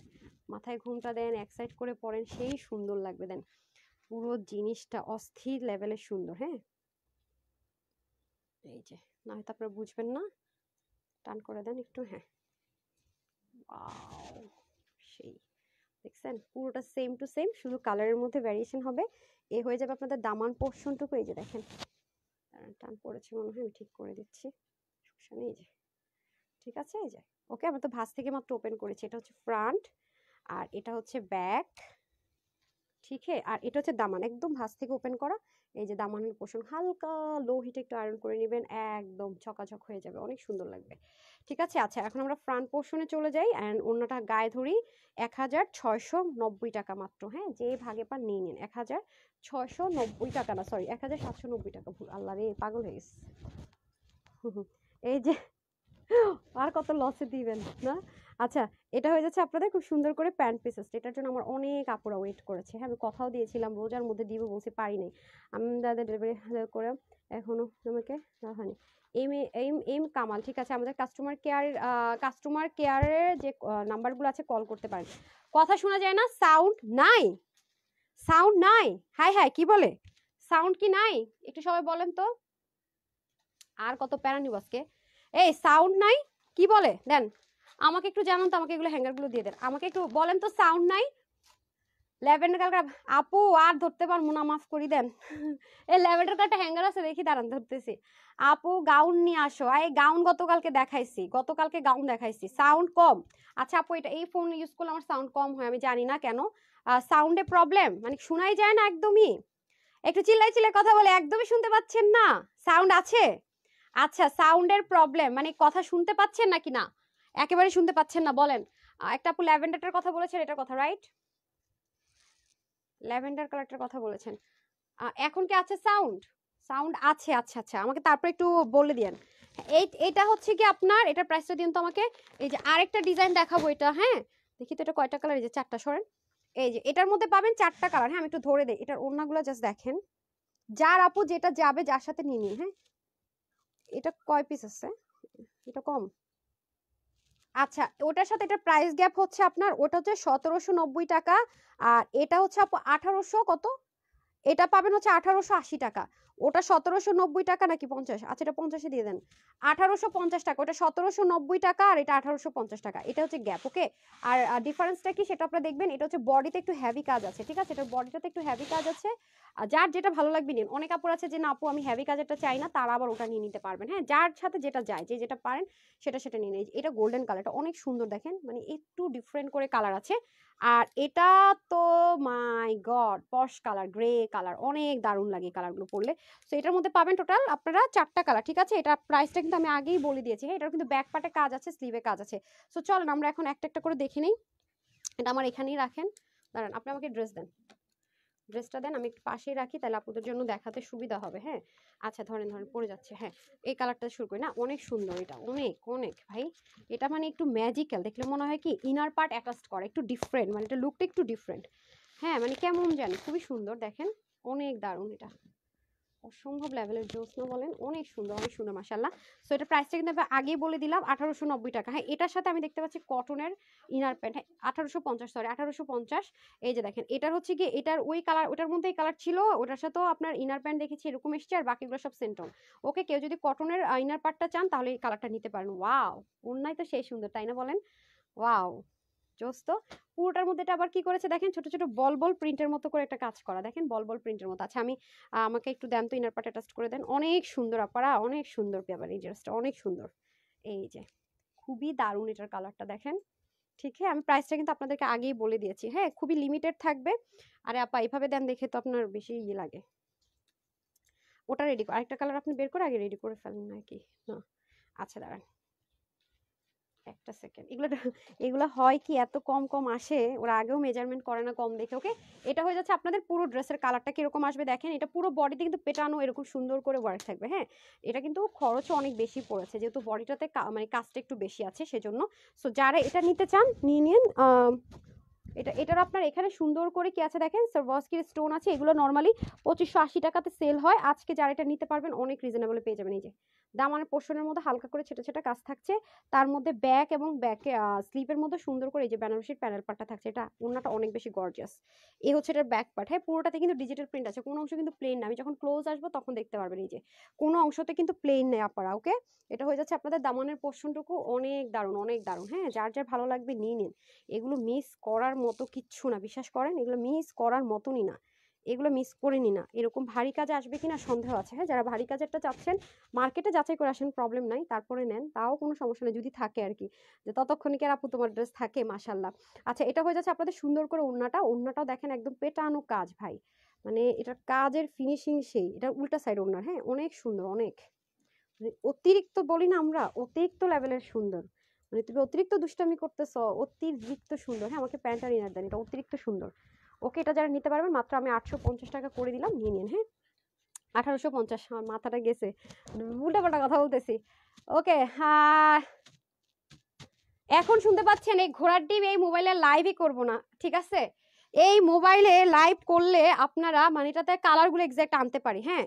মাথায় ঘুমটা দেন, এক সাইড করে পরেন, সেই সুন্দর লাগবে। দেন পুরো জিনিসটা অস্থির লেভেলের সুন্দর। হ্যাঁ, এই যে না হয়তো আপনারা বুঝবেন না, টান করে দেন একটু। হ্যাঁ, ওয়াও, সেই দেখছেন পুরোটা সেম টু সেম, শুধু কালারের মধ্যে ভ্যারিয়েশন হবে। এ হয়ে যাবে আপনাদের দামান পোর্শনটুকু। এই যে দেখেন টান পড়েছে মনে হয়, আমি ঠিক করে দিচ্ছি, এই যে ঠিক আছে। এই যে ওকে, আমরা তো ভাঁজ থেকে মাত্র ওপেন করেছি। এটা হচ্ছে ফ্রন্ট আর এটা হচ্ছে ব্যাক। ঠিক আছে, আর এটা হচ্ছে দামান, একদম ভাঁজ থেকে ওপেন করা। এই যে দামানের পোর্শন হালকা লো হিটে একটু আয়রন করে নেবেন, একদম ঝকাঝক হয়ে যাবে, অনেক সুন্দর লাগবে। ঠিক আছে, আচ্ছা এখন আমরা ফ্রন্ট পোর্শনে চলে যাই অ্যান্ড অন্যটা গায়ে ধরি। 1690 টাকা মাত্র। হ্যাঁ, যে ভাগে পান নিয়ে নিন। 1690 টাকা না, সরি 1790 টাকা, ভুল, আল্লাহ রে পাগল হয়ে গেছে। এই যে আর কত লসে দিবেন না। আচ্ছা, এটা হয়ে যাচ্ছে আপনাদের খুব সুন্দর করে প্যান্ট পিসেস। এটার জন্য আমার অনেক আপুরা ওয়েট করেছে। হ্যাঁ, আমি কথাও দিয়েছিলাম রোজার মধ্যে দিব, বলছি পারি নাই। আমি তাদের ডেলিভারি করে এখনো আমাকে হয়নি। এম এম এম কামাল, ঠিক আছে, আমাদের কাস্টমার কেয়ারের যে নাম্বারগুলো আছে কল করতে পারেন। কথা শোনা যায় না, সাউন্ড নাই, সাউন্ড নাই। হাই হাই, কি বলে সাউন্ড কি নাই? একটু সবাই বলেন তো, আর কত প্যারা নিব আজকে। এই সাউন্ড নাই, কি বলে দেন আমাকে একটু জানান তো, আমাকে এগুলো হ্যাঙ্গারগুলো দিয়ে দেন, আমাকে একটু বলেন তো সাউন্ড নাই। ল্যাভেন্ডার কালার আপু আর ধরতে পারবো না, মাফ করি দেন। এই ল্যাভেন্ডার কালারটা হ্যাঙ্গার আছে, দেখি দাঁড়ান ধরতেছি। আপু গাউন নিয়ে আসো। এই গাউন গতকালকে দেখাইছি, গতকালকে গাউন দেখাইছি, সাউন্ড কম। আচ্ছা আপু, এটা এই ফোন ইউজ করলে আমার সাউন্ড কম হয়, আমি জানি না কেন। সাউন্ডে প্রবলেম, মানে শোনাই যায় না একদমই। একটু চিল্লাই চিল্লাই কথা বলে, একদমই শুনতে পাচ্ছেন না? সাউন্ড আছে? আচ্ছা, সাউন্ডের প্রবলেম মানে কথা শুনতে পাচ্ছেন নাকি না? একেবারে শুনতে পাচ্ছেন না বলেন। একটা আপু ল্যাভেন্ডারটার কথা বলেছেন, এটার কথা রাইট, ল্যাভেন্ডার কালারটার কথা বলেছেন। এখন কি আছে সাউন্ড? সাউন্ড আছে, আচ্ছা আচ্ছা, আমাকে তারপর একটু বলে দিয়েন। এইটা হচ্ছে কি আপনার, এটার প্রাইসটা দিন তো আমাকে। এই যে আরেকটা ডিজাইন দেখাবো এটা। হ্যাঁ, দেখি তো এটা কয়টা কালার, এই যে 4টা, সরেন। এই যে এটার মধ্যে পাবেন 4টা কালার। হ্যাঁ, আমি একটু ধরে দেই, এটার ওড়নাগুলো জাস্ট দেখেন। যার আপু যেটা যাবে, যার সাথে নিয়ে নিন। হ্যাঁ, এটা কয় পিস আছে? এটা কম। আচ্ছা, ওটার সাথে এটা প্রাইস গ্যাপ হচ্ছে আপনার, ওটা হচ্ছে 1790 টাকা, আর এটা হচ্ছে আপু 1800 কত, এটা পাবেন হচ্ছে 1880 টাকা। ওটা 1790 টাকা নাকি 50? আচ্ছা, এটা 50-এ দিয়ে দেন। 1850 টাকা, ওটা 1790 টাকা আর এটা 1850 টাকা। এটা হচ্ছে গ্যাপ। ওকে, আর ডিফারেন্সটা কি সেটা আপনারা দেখবেন। এটা হচ্ছে বডিতে একটু হেভি কাজ আছে, ঠিক আছে, এটা বডিটাতে একটু হেভি কাজ আছে। আর যার যেটা ভালো লাগবে নিন। অনেক আপুর আছে যে না আপু আমি হেভি কাজেরটা চাই না, তারা আবার ওটা নিয়ে নিতে পারবেন। হ্যাঁ, যার সাথে যেটা যায়, যে যেটা পারেন সেটা সেটা নিয়ে নিন। এটা গোল্ডেন কালারটা অনেক সুন্দর, দেখেন মানে একটু ডিফারেন্ট করে কালার আছে। আর এটা তো মাই গড, পশ কালার, গ্রে কালার, অনেক দারুণ লাগে কালারগুলো পরলে। তো এটার মধ্যে পাবেন টোটাল আপনারা 4টা কালার, ঠিক আছে। এটা প্রাইসটা কিন্তু আমি আগেই বলে দিয়েছি। হ্যাঁ, এটার কিন্তু ব্যাক পার্টে কাজ আছে, স্লিভে কাজ আছে। সো চলেন আমরা এখন একটা একটা করে দেখে নিই। এটা আমার এখানেই রাখেন, দাঁড়ান আপনি আমাকে ড্রেস দেন, ড্রেসটা দেন, আমি একটু পাশেই রাখি, তাহলে আপনাদের জন্য দেখাতে সুবিধা হবে। হ্যাঁ, আচ্ছা ধরেন ধরেন পড়ে যাচ্ছে। হ্যাঁ, এই কালারটা শুরু করি না, অনেক সুন্দর এটা, অনেক অনেক ভাই। এটা মানে একটু ম্যাজিক্যাল, দেখলে মনে হয় কি ইনার পার্ট অ্যাটাচড করা, একটু ডিফারেন্ট, মানে এটা লুকটা একটু ডিফারেন্ট। হ্যাঁ, মানে কেমন জানি খুবই সুন্দর, দেখেন অনেক দারুণ, এটা অসম্ভব লেভেলের জোসনা বলেন, অনেক সুন্দর, অনেক সুন্দর মাশাআল্লাহ। সো এটা প্রাইসটা কিন্তু আমি আগেই বলে দিলাম, 1890 টাকা। হ্যাঁ, এটার সাথে আমি দেখতে পাচ্ছি কটনের ইনার প্যান্ট। হ্যাঁ, 1850, সরি 1850। এই যে দেখেন, এটার হচ্ছে কি এটার ওই কালার, ওটার মধ্যে এই কালার ছিল, ওটার সাথেও আপনার ইনার প্যান্ট দেখেছি এরকম এসছে, আর বাকিগুলো সব সেন্টন। ওকে, কেউ যদি কটনের ইনার পার্টটা চান তাহলে এই কালারটা নিতে পারেন। ওয়াও, ওড়নাই তো সেই সুন্দর, তাই না বলেন? ওয়াও, জোস তো। পুরোটার মধ্যে এটা আবার কি করেছে দেখেন, ছোট ছোট বল বল প্রিন্টের মতো করে একটা কাজ করা, দেখেন বল বল প্রিন্টের মতো। আচ্ছা, আমি আমাকে একটু দেন তো ইনার পার্ট অ্যাটাচ করে দেন, অনেক সুন্দর আপারা, অনেক সুন্দর পেয়াবার, এই ড্রেসটা অনেক সুন্দর। এই যে খুবই দারুণ এটার কালারটা দেখেন। ঠিক হ্যাঁ, আমি প্রাইসটা কিন্তু আপনাদেরকে আগেই বলে দিয়েছি। হ্যাঁ, খুবই লিমিটেড থাকবে। আরে আপা এইভাবে দেন দেখে তো আপনার বেশি ইয়ে লাগে। ওটা রেডি, আরেকটা কালার আপনি বের করে আগে রেডি করে ফেলেন নাকি না? আচ্ছা দাঁড়ান একটা সেকেন্ড। এগুলো হয় কি এত কম কম আসে, ওরা আগেও মেজারমেন্ট করে না কম দেখে। ওকে, এটা হয়ে যাচ্ছে আপনাদের পুরো ড্রেসের কালারটা কিরকম আসবে দেখেন। এটা পুরো বডিতে কিন্তু পেটানো এরকম সুন্দর করে ওয়ার্ক থাকবে। হ্যাঁ, এটা কিন্তু খরচও অনেক বেশি পড়েছে যেহেতু বডিটাতে মানে কাজটা একটু বেশি আছে সেজন্য। সো যারা এটা নিতে চান নিয়ে নিন। এটার আপনার এখানে সুন্দর করে কি আছে দেখেন, সারভাস্কির স্টোন আছে। এগুলো নর্মালি 2580 টাকাতে সেল হয়। আজকে যারা এটা নিতে পারবেন অনেক রিজনেবলে পেয়ে যাবেন। এই যে দামানের পোর্শনের মধ্যে হালকা করে ছোট ছোট কাজ থাকছে, তার মধ্যে ব্যাক এবং ব্যাকে স্লিপের মধ্যে সুন্দর করে এই যে বেনারসির প্যানেল পার্টটা থাকছে। এটা ওড়নাটা অনেক বেশি গর্জিয়াস। এই হচ্ছে এটার ব্যাক পার্ট। হ্যাঁ, পুরোটাতে কিন্তু ডিজিটাল প্রিন্ট আছে, কোনো অংশ কিন্তু প্লেন না। আমি যখন ক্লোজ আসবো তখন দেখতে পারবেন এই যে কোনো অংশতে কিন্তু প্লেন নেই আপনারা। ওকে, এটা হয়ে যাচ্ছে আপনাদের দামানের পোর্শনটুকু অনেক দারুণ অনেক দারুণ। হ্যাঁ, যার যার ভালো লাগবে নিয়ে নিন। এগুলো মিস করার মতো কিচ্ছু না, বিশ্বাস করেন এগুলো মিস করার মতনই না। এগুলো মিস করে নি না। এরকম ভারী কাজে আসবে কিনা সন্দেহ আছে। হ্যাঁ, যারা ভারী কাজেরটা চাচ্ছেন মার্কেটে যাচাই করে আসেন, প্রবলেম নাই, তারপরে নেন, তাও কোনো সমস্যা নেই যদি থাকে আর কি, যে ততক্ষণে কি আর আপু তোমার ড্রেস থাকে মাশাল্লাহ। আচ্ছা, এটা হয়ে যাচ্ছে আপনাদের সুন্দর করে ওড়নাটাও দেখেন একদম পেটানো কাজ ভাই, মানে এটার কাজের ফিনিশিং সেই। এটা উল্টা সাইড ওড়নার। হ্যাঁ, অনেক সুন্দর, অনেক মানে অতিরিক্ত বলি না আমরা, অতিরিক্ত লেভেলের সুন্দর। মানে তুমি অতিরিক্ত দুষ্টামি করতেছো, অতিরিক্ত সুন্দর। হ্যাঁ, আমাকে প্যান্ট আর ইনার দেন, এটা অতিরিক্ত সুন্দর। ওকে, এটা যারা নিতে পারবেন মাত্র আমি 850 টাকা করে দিলাম, নিয়ে নিন। হ্যাঁ, 1850, আমার মাথাটা গেছে, উল্টাপাল্টা কথা বলতেছি। ওকে, এখন শুনতে পাচ্ছেন এই ঘোড়ার ডিম এই মোবাইলে লাইভই করব না, ঠিক আছে? এই মোবাইলে লাইভ করলে আপনারা মানে এটাতে কালারগুলো এক্সাক্ট আনতে পারি। হ্যাঁ,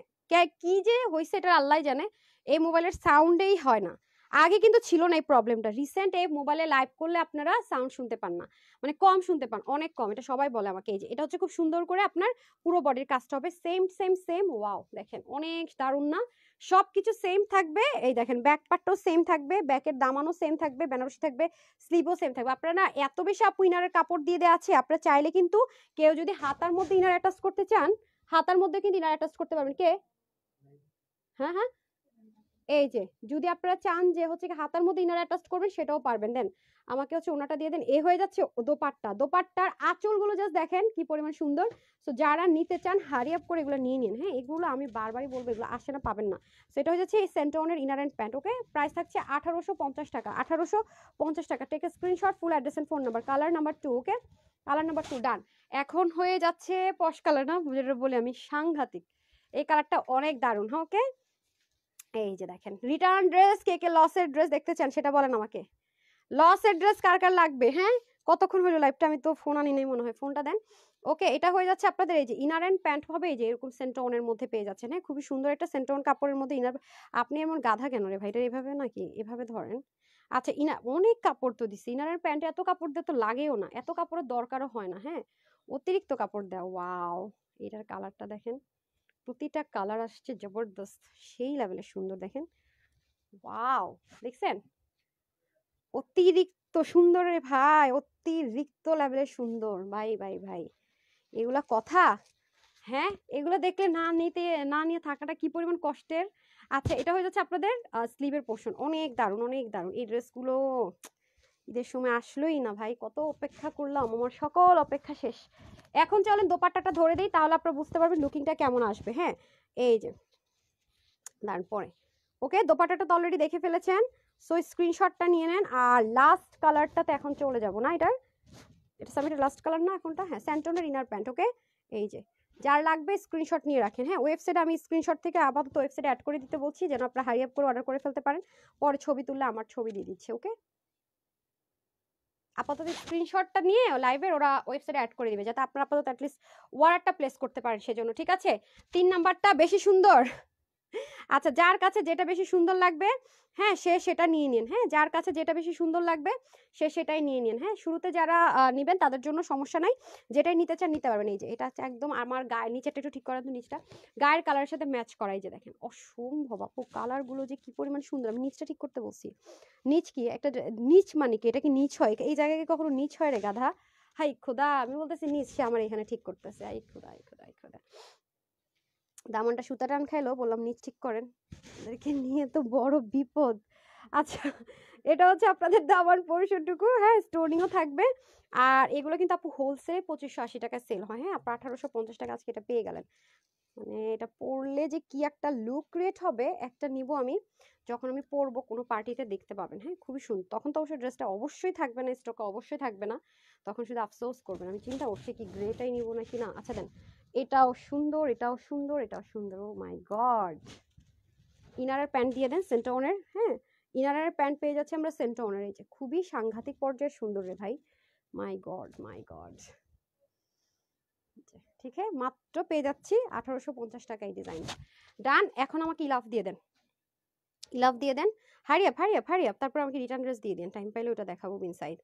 কি যে হয়েছে এটা আল্লাহ জানে, এই মোবাইলের সাউন্ডেই হয় না। আগে কিন্তু ছিল না এই প্রবলেমটা, রিসেন্ট এই মোবাইলে লাইভ করলে আপনারা সাউন্ড শুনতে পান না, মানে কম শুনতে পান, অনেক কম। এটা সবাই বলে আমাকে। এই যে এটা হচ্ছে খুব সুন্দর করে আপনার পুরো বডির কাজটা হবে সেম সেম সেম। ওয়াও, দেখেন অনেক দারুণ না? সবকিছু সেম থাকবে। এই দেখেন ব্যাক পার্টটাও সেম থাকবে, ব্যাকের দামানও সেম থাকবে, বেনারসি থাকবে, স্লিভও সেম থাকবে। আপনারা না এত বেশি আপু ইনারের কাপড় দিয়ে দেওয়া আছে, আপনারা চাইলে কিন্তু কেউ যদি হাতার মধ্যে ইনার অ্যাটাচ করতে চান, হাতার মধ্যে কিন্তু ইনার অ্যাটাচ করতে পারবেন। কে? হ্যাঁ হ্যাঁ, এই যে যদি আপনারা চান যে হচ্ছে কি হাতার মধ্যে ইনার অ্যাটাচ করবেন সেটাও পারবেন। দেন আমাকে হচ্ছে ওনাটা দিয়ে দেন। এ হয়ে যাচ্ছে দোপাট্টার আঁচলগুলো জাস্ট দেখেন কি পরিমাণ সুন্দর। সো যারা নিতে চান হারি আপ করে এগুলো নিয়ে নিন। হ্যাঁ, এগুলো আমি বারবারই বলবো, এগুলো আসে না, পাবেন না। সেটা হয়ে যাচ্ছে এই সেন্টোনের inner and pant. Okay, price থাকছে 1850 টাকা, 1850 টাকা। Take a screenshot, full address and phone number, colour number 2। Okay, colour number 2 done. এখন হয়ে যাচ্ছে পশ কালার, না যেটা বলি আমি সাংঘাতিক, এই কালারটা অনেক দারুণ। হ্যাঁ, ওকে, এই যে দেখেন রিটার্ন ড্রেস। কে কে লসের ড্রেস দেখতে চান সেটা বলেন আমাকে। লসের ড্রেস কার কার লাগবে? হ্যাঁ, কতক্ষণ হলো লাইভটা? আমি তো ফোন আনি নাই মনে হয়, ফোনটা দেন। ওকে, এটা হয়ে যাচ্ছে আপনাদের এই যে ইনার অ্যান্ড প্যান্ট হবে এই যে এরকম সেন্টোনের মধ্যে পেয়ে যাচ্ছেন। হ্যাঁ, খুবই সুন্দর একটা সেন্টোন কাপড়ের মধ্যে ইনার। আপনি এমন গাধা কেন রে ভাই, এটা এভাবে নাকি এভাবে ধরেন? আচ্ছা, অনেক কাপড় তো দিছি ইনার অ্যান্ড প্যান্টে, এত কাপড় দিয়ে তো লাগেও না, এত কাপড়ের দরকারও হয় না। হ্যাঁ, অতিরিক্ত কাপড় দেওয়া। ওয়াও, এটার কালারটা দেখেন, প্রতিটা কালার আসছে জবরদস্ত, সেই লেভেলের সুন্দর। দেখেন, ওয়াও, দেখছেন? অতিরিক্ত সুন্দর রে ভাই, অতিরিক্ত লেভেলের সুন্দর ভাই ভাই ভাই, এগুলা কথা? হ্যাঁ, এগুলো দেখলে না নিয়ে থাকাটা কি পরিমাণ কষ্টের। আচ্ছা, এটা হয়ে যাচ্ছে আপনাদের স্লিভের পোর্শন, অনেক দারুণ অনেক দারুণ। এই ড্রেসগুলো ঈদের সময় আসলোই না ভাই, কত অপেক্ষা করলাম, আমার সকল অপেক্ষা শেষ। এখন চলেন দোপাট্টাটা ধরে দিই, তাহলে আপনারা বুঝতে পারবেন লুকিংটা কেমন আসবে। হ্যাঁ, এই যে দাঁড়ান পরে। ওকে, দোপাট্টাটা তো অলরেডি দেখে ফেলেছেন, সো স্ক্রিনশটটা নিয়ে নেন। আর লাস্ট কালারটাতে এখন চলে যাব না, এটা সামিটের লাস্ট কালার না এখনটা? হ্যাঁ, স্যান্টনের ইনার প্যান্ট। ওকে, এই যে যার লাগবে স্ক্রিনশট নিয়ে রাখেন। হ্যাঁ, ওয়েবসাইটে আমি স্ক্রিনশট থেকে আপাতত ওয়েবসাইটে অ্যাড করে দিতে বলছি, যেন আপনারা হারি আপ করে অর্ডার করে ফেলতে পারেন। পরে ছবি তুললে আমার ছবি দিয়ে দিচ্ছে। ওকে, আপাতত স্ক্রিনশটটা নিয়ে লাইভের ওরা ওয়েবসাইটে অ্যাড করে দিবে, যাতে আপনারা আপাতত অ্যাটলিস্ট অর্ডারটা প্লেস করতে পারেন সেজন্য, ঠিক আছে? 3 নাম্বারটা বেশি সুন্দর। আচ্ছা, যার কাছে যেটা বেশি সুন্দর লাগবে, হ্যাঁ, সে সেটা নিয়ে নিন। হ্যাঁ, যার কাছে যেটা বেশি সুন্দর লাগবে সে সেটাই নিয়ে নিন। হ্যাঁ, শুরুতে যারা নেবেন তাদের জন্য সমস্যা নাই, যেটাই নিতে চান নিতে পারবেন। এই যে এটা হচ্ছে একদম আমার গায়ের নিচেটা একটু ঠিক করা, তো নিচটা গায়ের কালারের সাথে ম্যাচ করাই। যে দেখেন অসম্ভব আপু, কালারগুলো যে কি পরিমাণ সুন্দর। আমি নিচটা ঠিক করতে বলছি, নিচ কি একটা নিচ মানে কি, এটা কি নিচ হয়? এই জায়গায় কখনো নিচ হয় রে গাধা? হাই খোদা, আমি বলতেছি নিচ, সে আমার এখানে ঠিক করতেছে। আই খোদা, আই খোদা, আই খোদা, দামনটা সুতা টান খাইলো, বললাম নিচ ঠিক করেন, এদেরকে নিয়ে তো বড় বিপদ। আচ্ছা, এটা হচ্ছে আপনাদের দামান পোর্শনটুকু, হ্যাঁ স্টোনিংও থাকবে। আর এগুলো কিন্তু আপু হোলসেলে 2580 টাকায় সেল হয়, হ্যাঁ আপনার 1850 টাকা আজকে এটা পেয়ে গেলেন। মানে এটা পরলে যে কি একটা লুক ক্রিয়েট হবে, একটা নিব আমি, যখন আমি পরবো কোনো পার্টিতে দেখতে পাবেন, হ্যাঁ খুবই সুন্দর। তখন তো অবশ্যই ড্রেসটা অবশ্যই থাকবে না, স্টকে অবশ্যই থাকবে না, তখন শুধু আফসোস করবেন। আমি চিন্তা করছি কি গ্রেটাই নিব নাকি না। আচ্ছা দেন, এটাও সুন্দর, এটাও সুন্দর, এটাও সুন্দর। ও মাই গড, ইনারের প্যান্ট দিয়ে দেন সেন্টোনের, হ্যাঁ ইনারের প্যান্ট পেয়ে যাচ্ছে আমরা সেন্টোনের। এই যে খুবই সাংঘাতিক পর্যায়ের সুন্দর রে ভাই, মাই গড মাই গড। ঠিক আছে, মাত্র পেয়ে যাচ্ছি 1850 টাকা এই ডিজাইনটা। ডান, এখন আমাকে ইলাফ দিয়ে দেন, ইলাফ দিয়ে দেন, হারিয়াপ হারিয়াপ হারিয়াপ, তারপর আমাকে রিটার্ন ড্রেস দিয়ে দেন, টাইম পাইলে ওটা দেখাবো ইনসাইড।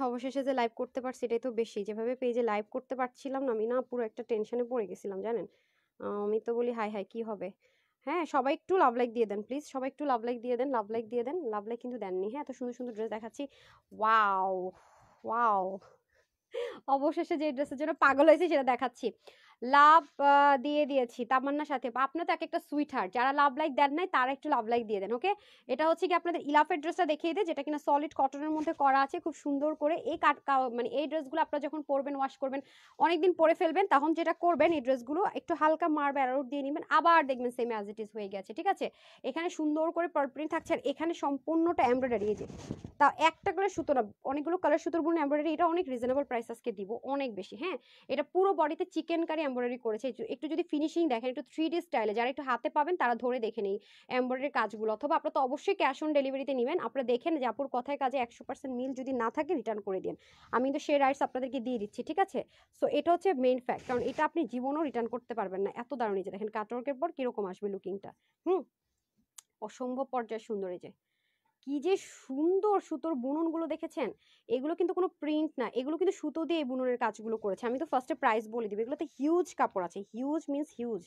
অবশেষে যে লাইভ করতে পারছি এটাই তো বেশি। যেভাবে পেজে লাইভ করতে পারছিলাম না, আমি না পুরো একটা টেনশনে পড়ে গেছিলাম জানেন। আমি তো বলি হাই হাই কি হবে। হ্যাঁ সবাই একটু লাভ লাইক দিয়ে দেন প্লিজ, সবাই একটু লাভ লাইক দিয়ে দেন, লাভ লাইক দিয়ে দেন। লাভ লাইক কিন্তু দেননি, হ্যাঁ এত সুন্দর সুন্দর ড্রেস দেখাচ্ছি। ওয়াও ওয়াও, অবশেষে যে ড্রেসের জন্য পাগল হয়েছে সেটা দেখাচ্ছি। লাভ দিয়ে দিয়েছি তামান্নার সাথে। আপনার তো এক একটা সুইট হার্ট, যারা লাভ লাইক দেন নাই তারা একটু লাভ লাইক দিয়ে দেন। ওকে, এটা হচ্ছে কি আপনাদের ইলাফের ড্রেসটা দেখিয়ে দেয়, যেটা কিনা সলিড কটনের মধ্যে করা আছে খুব সুন্দর করে। এই মানে এই ড্রেসগুলো আপনারা যখন পরবেন, ওয়াশ করবেন, অনেকদিন পরে ফেলবেন, তখন যেটা করবেন এই ড্রেসগুলো একটু হালকা মার্ব অ্যারোট দিয়ে নেবেন, আবার দেখবেন সেম অ্যাজ ইট ইজ হয়ে গেছে। ঠিক আছে, এখানে সুন্দর করে পার্ল প্রিন্ট থাকছে, আর এখানে সম্পূর্ণটা এমব্রয়ডারি। এই যে তা একটা কালার সুতো না, অনেকগুলো কালার সুতোর বুন এমব্রয়ডারি। এটা অনেক রিজনেবল প্রাইস আজকে দিব, অনেক বেশি। হ্যাঁ এটা পুরো বডিতে চিকেন কারি এমব্রয়ডারি করেছে। একটু যদি ফিনিশিং দেখেন, একটু 3D স্টাইলে, যারা একটু হাতে পাবেন তারা ধরে দেখে নেই এমব্রয়ডারির কাজগুলো। অথবা আপনারা তো অবশ্যই ক্যাশ অন ডেলিভারিতে নেবেন। আপনারা দেখেন যে আপুর কথায় কাজে 100% মিল যদি না থাকে রিটার্ন করে দিন, আমি কিন্তু সেই রাইটস আপনাদেরকে দিয়ে দিচ্ছি। ঠিক আছে, সো এটা হচ্ছে মেইন ফ্যাক্ট, কারণ এটা আপনি জীবনেও রিটার্ন করতে পারবেন না, এত দারুণ। এই যে দেখেন কাটওয়ার্কের পর কিরকম আসবে লুকিংটা, অসম্ভব পর্যায়ে সুন্দর। এই যে কি যে সুন্দর সুতোর বুননগুলো দেখেছেন, এগুলো কিন্তু কোনো প্রিন্ট না, এগুলো কিন্তু সুতো দিয়ে এই বুননের কাজগুলো করেছে। আমি তো ফার্স্টে প্রাইস বলে দিব, এগুলোতে হিউজ কাপড় আছে, হিউজ মিন্স হিউজ।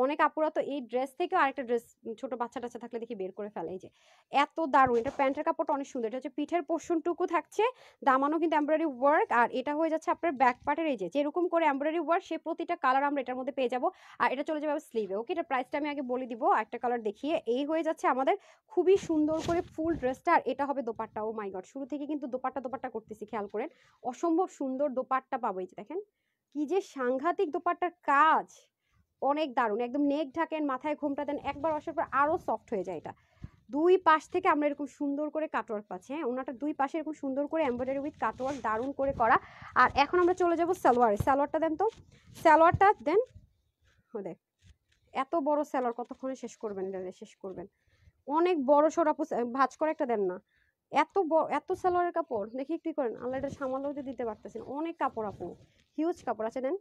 অনেক আপুরা তো এই ড্রেস থেকে আরেকটা ড্রেস ছোট বাচ্চা টাচ্চা থাকলে দেখি বের করে ফেলে। এই যে এত দারুণ, এটা প্যান্টের কাপড়টা অনেক সুন্দর। এটা হচ্ছে পিঠের পোর্শনটুকু থাকছে, দামানো কিন্তু এমব্রয়ডারি ওয়ার্ক, আর এটা হয়ে যাচ্ছে আপনার ব্যাক পার্টের। এই যে যেরকম করে এমব্রয়ডারি ওয়ার্ক, সে প্রতিটা কালার আমরা এটার মধ্যে পেয়ে যাবো, আর এটা চলে যাবে স্লিভে। ওকে, এটা প্রাইসটা আমি আগে বলে দিব একটা কালার দেখিয়ে। এই হয়ে যাচ্ছে আমাদের খুবই সুন্দর করে ফুল ড্রেসটা, আর এটা হবে দোপাট্টা। ও মাই গড, শুরু থেকে কিন্তু দোপাট্টা দোপাট্টা করতেছি, খেয়াল করেন অসম্ভব সুন্দর দোপাট্টা পাবো। এই যে দেখেন কি যে সাংঘাতিক দোপাট্টার কাজ, অনেক দারুণ। একদম নেক ঢাকেন, মাথায় ঘোমটা দেন, একবার আসার পর আরো সফট হয়ে যায়। এটা দুই পাশ থেকে আমরা এরকম সুন্দর করে কাটওয়ার্ক পাচ্ছি, হ্যাঁ ওনাটা দুই পাশে এরকম সুন্দর করে এমব্রয়ডারি উইথ কাটওয়ার্ক দারুণ করে করা। আর এখন আমরা চলে যাব সালোয়ারে। সালোয়ারটা দেন তো, সালোয়ারটা দেন। ও দেখ, এত বড় সালোয়ার কতক্ষণে শেষ করবেন, এটা শেষ করবেন। অনেক বড় সড় আপু, ভাঁজ করে একটা দেন না। এত এত সালোয়ারের কাপড় দেখি একটু করেন, আল্লাহ এটা সামালও দিতে পারতেছেন, অনেক কাপড় আপু, হিউজ কাপড় আছে। দেন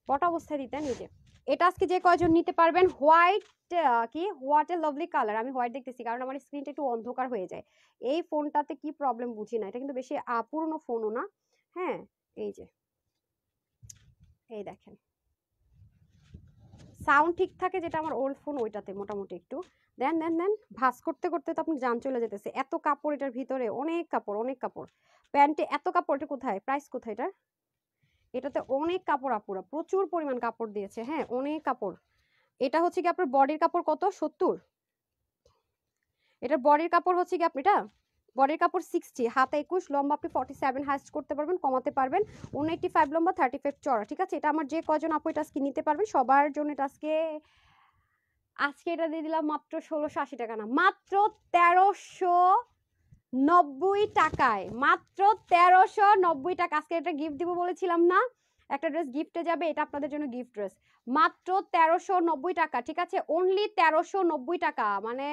বটা অবস্থায় দিতেন। এই যে এটা আজকে যে কয়জন নিতে পারবেন, হোয়াইট কি হোয়াট এ লাভলি কালার। আমি হোয়াইট দেখতেছি কারণ আমার স্ক্রিনটা একটু অন্ধকার হয়ে যায়। এই ফোনটাতে কি প্রবলেম বুঝি না, এটা কিন্তু বেশি পুরনো ফোনও না। হ্যাঁ এই যে এই দেখেন সাউন্ড ঠিক থাকে, যেটা আমার ওল্ড ফোন ওইটাতে মোটামুটি একটু। দেন দেন দেন, ভাঁজ করতে করতে তো আপনি জান চলে যেতেছে, এত কাপড় এটার ভিতরে, অনেক কাপড় অনেক কাপড়। প্যান্টে এত কাপড়, এটা কোথায় প্রাইস কোথায় এটার? এটাতে অনেক কাপড় আপুরা, প্রচুর পরিমাণ কাপড় দিয়েছে, হ্যাঁ অনেক কাপড়। এটা হচ্ছে কি আপনার বডির কাপড় কত, 70। এটার বডির কাপড় হচ্ছে কি আপনি, এটা বডির কাপড় 60, হাতে 21, লম্বা আপনি 47 হাইস্ট করতে পারবেন, কমাতে পারবেন। 185 লম্বা, 35 চড়া। ঠিক আছে, এটা আমার যে কজন আপু এটা আজকে নিতে পারবেন সবার জন্য এটা আজকে আজকে এটা দিয়ে দিলাম মাত্র 1680 টাকা, না মাত্র 1390 টাকায়, মাত্র 1390 টাকা। আজকে এটা গিফট দিব বলেছিলাম না, একটা ড্রেস গিফটে যাবে, এটা আপনাদের জন্য গিফট ড্রেস, মাত্র 1390 টাকা। ঠিক আছে, অনলি 1390 টাকা, মানে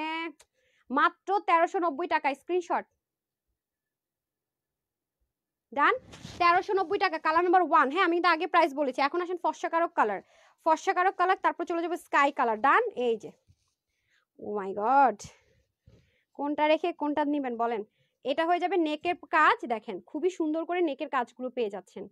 মাত্র 1390 টাকা। স্ক্রিনশট ডান, 1390 টাকা। কালার নাম্বার 1, হ্যাঁ আমি কিন্তু আগে প্রাইস বলেছি। এখন আসেন ফর্সা কারক কালার, ফর্সা কারক কালার, তারপর চলে যাবে স্কাই কালার। ডান, এই যে ও মাই গড, কোনটা রেখে কোনটা নেবেন বলেন। এটা হয়ে যাবে নেকের কাজ, দেখেন খুবই সুন্দর করে নেকের কাজগুলো পেয়ে যাচ্ছেন,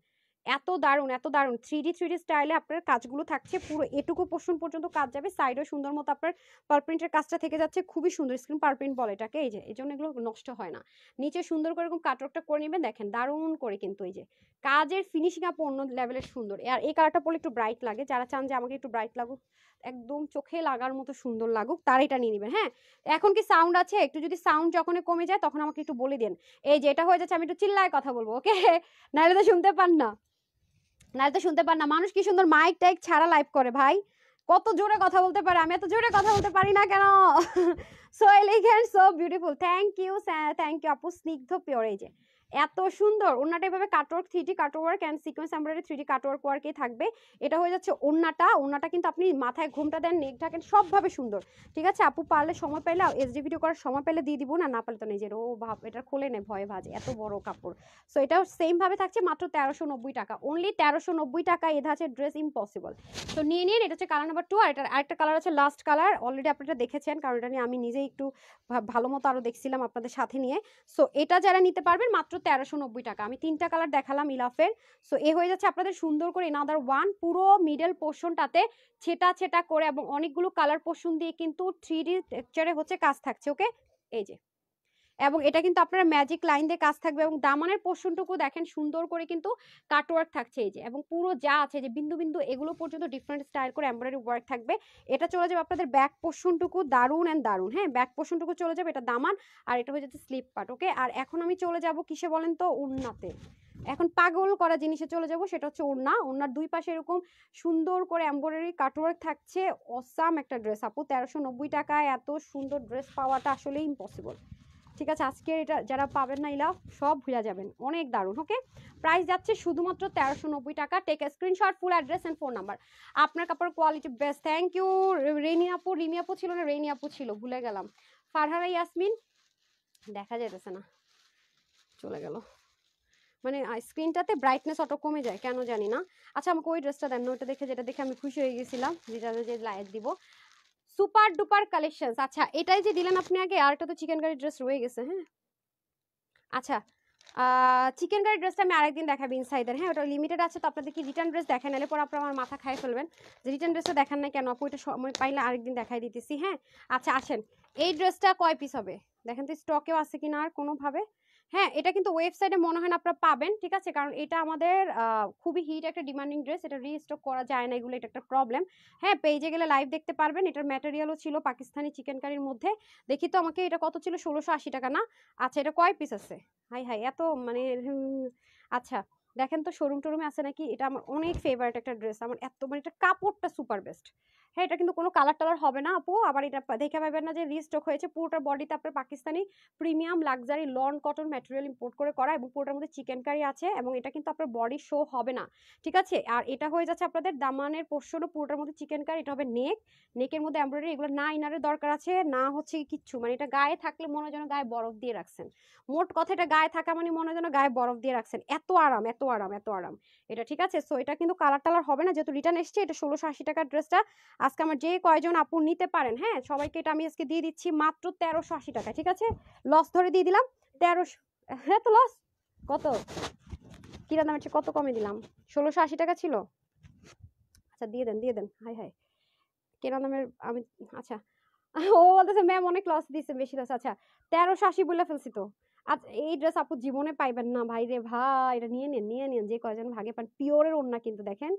এত দারুণ, এত দারুণ 3D স্টাইলে আপনার কাজগুলো থাকছে, পুরো এটুকু পোর্শন পর্যন্ত কাজ যাবে, সাইডেও সুন্দর মতো আপনার পার প্রিন্টের কাজটা থেকে যাচ্ছে, খুবই সুন্দর স্ক্রিন পার প্রিন্ট বলে এটাকে, এই যে এই জন্য এগুলো নষ্ট হয় না। নিচে সুন্দর করে এরকম কাটওয়ার্কটা করে নেবেন, দেখেন দারুণ করে কিন্তু এই যে কাজের ফিনিশিং আপ অন্য লেভেলের সুন্দর। আর এই কালারটা পরলে একটু ব্রাইট লাগে, যারা চান যে আমাকে একটু ব্রাইট লাগুক, একদম চোখে লাগার মতো সুন্দর লাগুক, তার এটা নিয়ে নেবেন। হ্যাঁ, এখন কি সাউন্ড আছে? একটু যদি সাউন্ড যখন কমে যায় তখন আমাকে একটু বলে দেন। এই যে এটা হয়ে যাচ্ছে, আমি একটু চিল্লায় কথা বলবো, ওকে? নাহলে তো শুনতে পান না, নাহলে তো শুনতে পান না। মানুষ কি সুন্দর মাইক টাইক ছাড়া লাইভ করে ভাই, কত জোরে কথা বলতে পারে, আমি এত জোরে কথা বলতে পারি না কেন? So elegant, so beautiful, thank you আপু। স্নিগ্ধ পিওর, এই যে এত সুন্দর ওড়নাটা, এভাবে cutwork 3D cutwork and sequence embroidery 3D cutwork ওয়ার্কেই থাকবে। এটা হয়ে যাচ্ছে ওড়নাটা। ওড়নাটা কিন্তু আপনি মাথায় ঘুমটা দেন, নেক ঢাকেন, সবভাবে সুন্দর। ঠিক আছে আপু, পারলে সময় পাইলে এসডি ভিডিও করার সময় পেলে দিয়ে দিব, না পারলে তো নিজের ও ভাব এটা খোলে নেয়, ভয়ে ভাজে, এত বড় কাপড়। সো এটাও সেম ভাবে থাকছে মাত্র 1390 টাকা, অনলি 1390 টাকা। এ ধাঁচে ড্রেস ইম্পসিবল। তো নিয়ে নিন, এটা হচ্ছে কালার নাম্বার 2। আর এটার আরেকটা কালার আছে লাস্ট কালার, অলরেডি আপনারা দেখেছেন, কারণ এটা নিয়ে আমি নিজেই একটু ভালো মতো আরো দেখছিলাম আপনাদের সাথে নিয়ে। সো এটা যারা নিতে পারবেন মাত্র 1390 টাকা। আমি 3টা কালার দেখালাম ইলাফের। সো এ হয়ে যাচ্ছে আপনাদের সুন্দর করে এনাদার ওয়ান, পুরো মিডল পোর্শনটাতে ছেটা ছেটা করে এবং অনেকগুলো কালার পোর্শন দিয়ে কিন্তু 3D টেক্সচারে হচ্ছে কাজ থাকছে, ওকে? এই যে, এবং এটা কিন্তু আপনারা ম্যাজিক লাইন দিয়ে কাজ থাকবে, এবং দামানের পোর্শনটুকু দেখেন সুন্দর করে কিন্তু কাটওয়ার্ক থাকছে, এই যে, এবং পুরো যা আছে যে বিন্দু বিন্দু এগুলো পর্যন্ত ডিফারেন্ট স্টাইল করে এমব্রয়ডারি ওয়ার্ক থাকবে। এটা চলে যাবে আপনাদের ব্যাক পোর্শনটুকু, দারুণ অ্যান্ড দারুণ। হ্যাঁ, ব্যাক পোর্শনটুকু চলে যাবে, এটা দামান, আর এটা হয়ে যাচ্ছে স্লিপ পার্ট, ওকে? আর এখন আমি চলে যাব কিসে বলেন তো? ওড়নাতে। এখন পাগল করা জিনিসে চলে যাব, সেটা হচ্ছে ওড়না। ওড়নার দুই পাশে এরকম সুন্দর করে এমব্রয়ডারি কাটওয়ার্ক থাকছে, অসাম একটা ড্রেস আপু। 1390 টাকায় এত সুন্দর ড্রেস পাওয়াটা আসলে ইম্পসিবল। ঠিক আছে, আজকে এটা যারা পাবেন না ইলা সব ভুলে যাবেন, অনেক দারুণ। ওকে, প্রাইস যাচ্ছে শুধুমাত্র 1390 টাকা। Take a screenshot, full address and phone number. আপনার কাপড় quality best. Thank you Reni আপু। রিমি আপু ছিল না, রেনি আপু ছিল, ভুলে গেলাম। ফারহানা ইয়াসমিন, দেখা যাইতেছে না, চলে গেল, মানে স্ক্রিনটাতে ব্রাইটনেস অটো কমে যায় কেন জানি না। আচ্ছা, আমাকে ওই ড্রেসটা দেন, ওইটা দেখে, যেটা দেখে আমি খুশি হয়ে গেছিলাম, যেটা যে লাইক দিব। Super duper collections. আচ্ছা, এটাই যে দিলেন আপনি আগে, আর একটা তো চিকেন কারি ড্রেস রয়ে গেছে। হ্যাঁ, আচ্ছা, চিকেন কারি ড্রেসটা আমি আরেকদিন দেখাবো ইনসাইডার। হ্যাঁ, ওটা লিমিটেড আছে, তো আপনাদের কি রিটার্ন ড্রেস দেখেন, নাহলে পরে আপনারা আমার মাথা খাই ফেলবেন যে রিটার্ন ড্রেসটা দেখান না কেন আপু। এটা সময় পাইলে আরেকদিন দেখাই দিতেছি। হ্যাঁ, আচ্ছা আসেন, এই ড্রেসটা কয় পিস হবে দেখেন তো, স্টকেও আছে কিনা আর কোনোভাবে। হ্যাঁ, এটা কিন্তু ওয়েবসাইটে মনে হয় না আপনারা পাবেন, ঠিক আছে? কারণ এটা আমাদের খুবই হিট একটা ডিমান্ডিং ড্রেস, এটা রিস্টক করা যায় না, এগুলো এটা একটা প্রবলেম। হ্যাঁ, পেজে গেলে লাইভ দেখতে পারবেন। এটার ম্যাটেরিয়ালও ছিল পাকিস্তানি চিকেন কারির মধ্যে। দেখি তো আমাকে, এটা কত ছিল? 1680 টাকা না? আচ্ছা, এটা কয় পিস আছে? হাই হাই, এত মানে আচ্ছা দেখেন তো শোরুম টোরুমে আছে নাকি। এটা আমার অনেক ফেভারিট একটা ড্রেস, আমার এত মানে এটা কাপড়টা সুপার বেস্ট। হ্যাঁ, এটা কিন্তু কোনো কালার টালার হবে না আপু, আবার এটা দেখে পাবেন না যে রিস্টক হয়েছে। পুরোটার বডিতে আপনার Pakistani premium luxury loan cotton material import করে করা, এবং পুরোটার মধ্যে চিকেন কারি আছে, এবং এটা কিন্তু আপনার বডি শো হবে না, ঠিক আছে? আর এটা হয়ে যাচ্ছে আপনাদের দামানের পোর্শনও পুরোটার মধ্যে চিকেন কারি। এটা হবে নেক, নেকের মধ্যে এমব্রয়ডারি, এগুলো না ইনারের দরকার আছে না হচ্ছে কিচ্ছু, মানে এটা গায়ে থাকলে মনে হয় যেন গায়ে বরফ দিয়ে রাখছেন। মোট কথা, এটা গায়ে থাকা মানে মনে হয় যেন গায়ে বরফ দিয়ে রাখছেন, এত আরাম, এত আরাম, এত আরাম এটা, ঠিক আছে? সো এটা কিন্তু কালার টালার হবে না, যেহেতু রিটার্ন এসছে। এটা 1680 টাকার ড্রেসটা আজকে আমার যে কয়জন আপু নিতে পারেন, হ্যাঁ সবাইকে এটা আমি আজকে দিয়ে দিচ্ছি মাত্র 1380 টাকা, ঠিক আছে? লস ধরে দিয়ে দিলাম 1300। হ্যাঁ, তো লস কত, কিরা দামের চেয়ে কত কমে দিলাম? 1680 টাকা ছিল। আচ্ছা, দিয়ে দেন, দিয়ে দেন। হাই হাই, কেনা দামের আমি, আচ্ছা ও বলতেছে ম্যাম অনেক লস দিচ্ছে, বেশি লস। আচ্ছা, 1380 বলে ফেলছি তো। আচ্ছা, এই ড্রেস আপু জীবনে পাইবেন না ভাই রে ভাই, এটা নিয়ে নেন, নিয়ে নেন, যে কয়জন ভাগে পান। পিওরের ওড়না কিন্তু দেখেন।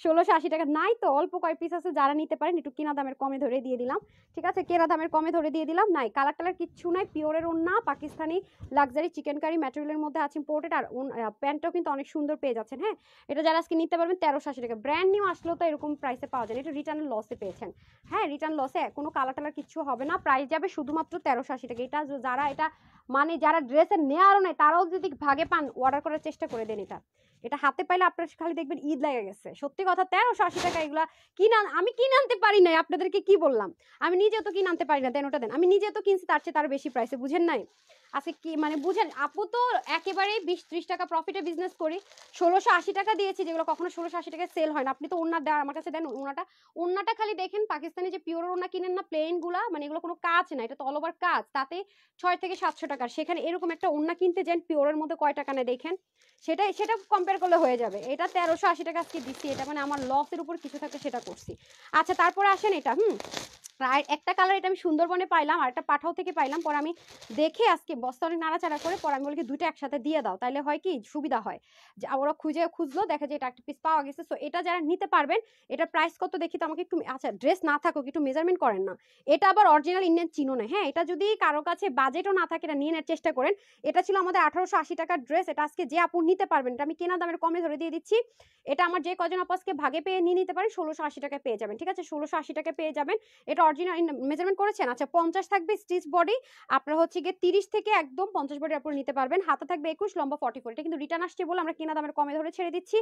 1680 টাকা নাই তো, অল্প কয় পিস আছে, যারা নিতে পারেন একটু কেনা দামের কমে ধরে দিয়ে দিলাম, ঠিক আছে? কেনা দামের কমে ধরে দিয়ে দিলাম। নাই কালার টালার কিচ্ছু নাই, পিওরের ওড়না, পাকিস্তানি লাক্সারি চিকেন কারি ম্যাটেরিয়ালের মধ্যে আছে ইম্পোর্টেড। আর প্যান্টটাও কিন্তু অনেক সুন্দর পেয়ে যাচ্ছেন। হ্যাঁ, এটা যারা আজকে নিতে পারবেন 1380 টাকা, ব্র্যান্ড নিউ আসলেও তো এরকম প্রাইসে পাওয়া যায় না, এটা রিটার্নের লসে পেয়েছেন। হ্যাঁ, রিটার্ন লসে, কোনো কালার টালার কিচ্ছু হবে না, প্রাইস যাবে শুধুমাত্র 1380 টাকা। এটা যারা এটা মানে যারা ড্রেসের নেওয়ারও নাই, তারাও যদি ভাগে পান অর্ডার করার চেষ্টা করে দেন। এটা হাতে পাইলে আপনার খালি দেখবেন ঈদ লেগে গেছে, সত্যি কথা। 1380 টাকা এগুলা আমি কিনে আনতে পারি নাই, আপনাদেরকে কি বললাম? আমি নিজে তো কিনে আনতে পারি না, দেন ওটা দেন, আমি নিজে তো কিনছি তার চেয়ে তার বেশি প্রাইসে, বুঝেন নাই? আজকে কি মানে বুঝেন, আপু তো একেবারেই 20-30 টাকা প্রফিটে বিজনেস করি, 1680 টাকা দিয়েছি, যেগুলো কখনো 1680 টাকায় সেল হয় না। আপনি তো ওন্না দেন আমার কাছে, দেন ওন্নাটা খালি দেখেন, পাকিস্তানি যে পিওর ওন্না কিনেন না প্লেন গুলা, মানে এগুলো কোনো কাজ না, এটা তো অল ওভার কাজ, তাতে 6 থেকে 700 টাকার, সেখানে এরকম একটা ওন্না কিনতে যান পিওরের মধ্যে কয় টাকা নেয় দেখেন, সেটা কম্পেয়ার করলে হয়ে যাবে। এটা 1380 টাকা আজকে দিচ্ছি, এটা মানে আমার লসের উপর কিছু থাকে সেটা করছি। আচ্ছা তারপরে আসেন এটা, আর একটা কালার এটা আমি সুন্দরবনে পাইলাম, আর একটা পাঠাও থেকে পাইলাম, পরে আমি দেখে আজকে বস্তা অনেক নাড়াচাড়া করে পরে আমি বলি কি দুইটা একসাথে দিয়ে দাও, তাহলে হয় কি সুবিধা হয়, যে ওরা খুঁজলো দেখে যে এটা একটা পিস পাওয়া গেছে। সো এটা যারা নিতে পারবেন, এটার প্রাইস কত দেখি তো আমাকে একটু, আচ্ছা ড্রেস না থাকুক একটু মেজারমেন্ট করেন না, এটা আবার অরিজিনাল ইন্ডিয়ান চিনো না, হ্যাঁ এটা যদি কারো কাছে বাজেটও না থাকে এটা নিয়ে নেওয়ার চেষ্টা করেন। এটা ছিল আমাদের 1880 টাকার ড্রেস, এটা আজকে যে আপু নিতে পারবেন, এটা আমি কেনা দামের কমে ধরে দিয়ে দিচ্ছি, এটা আমার যে কজন আপু আজকে ভাগে পেয়ে নিয়ে নিতে পারেন 1680 টাকায় পেয়ে যাবেন, ঠিক আছে 1680 টাকায় পেয়ে যাবেন। এটা অরিজিনাল মেজারমেন্ট করেছেন, আচ্ছা 50 থাকবে স্টিচ বডি, আপনারা হচ্ছে গিয়ে 30 থেকে একদম 50 বডি আপনারা নিতে পারবেন, হাতে থাকবে 21, লম্বা 44, এটা কিন্তু রিটার্ন আসছে বলে আমরা কেনা দামের কমে ধরে ছেড়ে দিচ্ছি,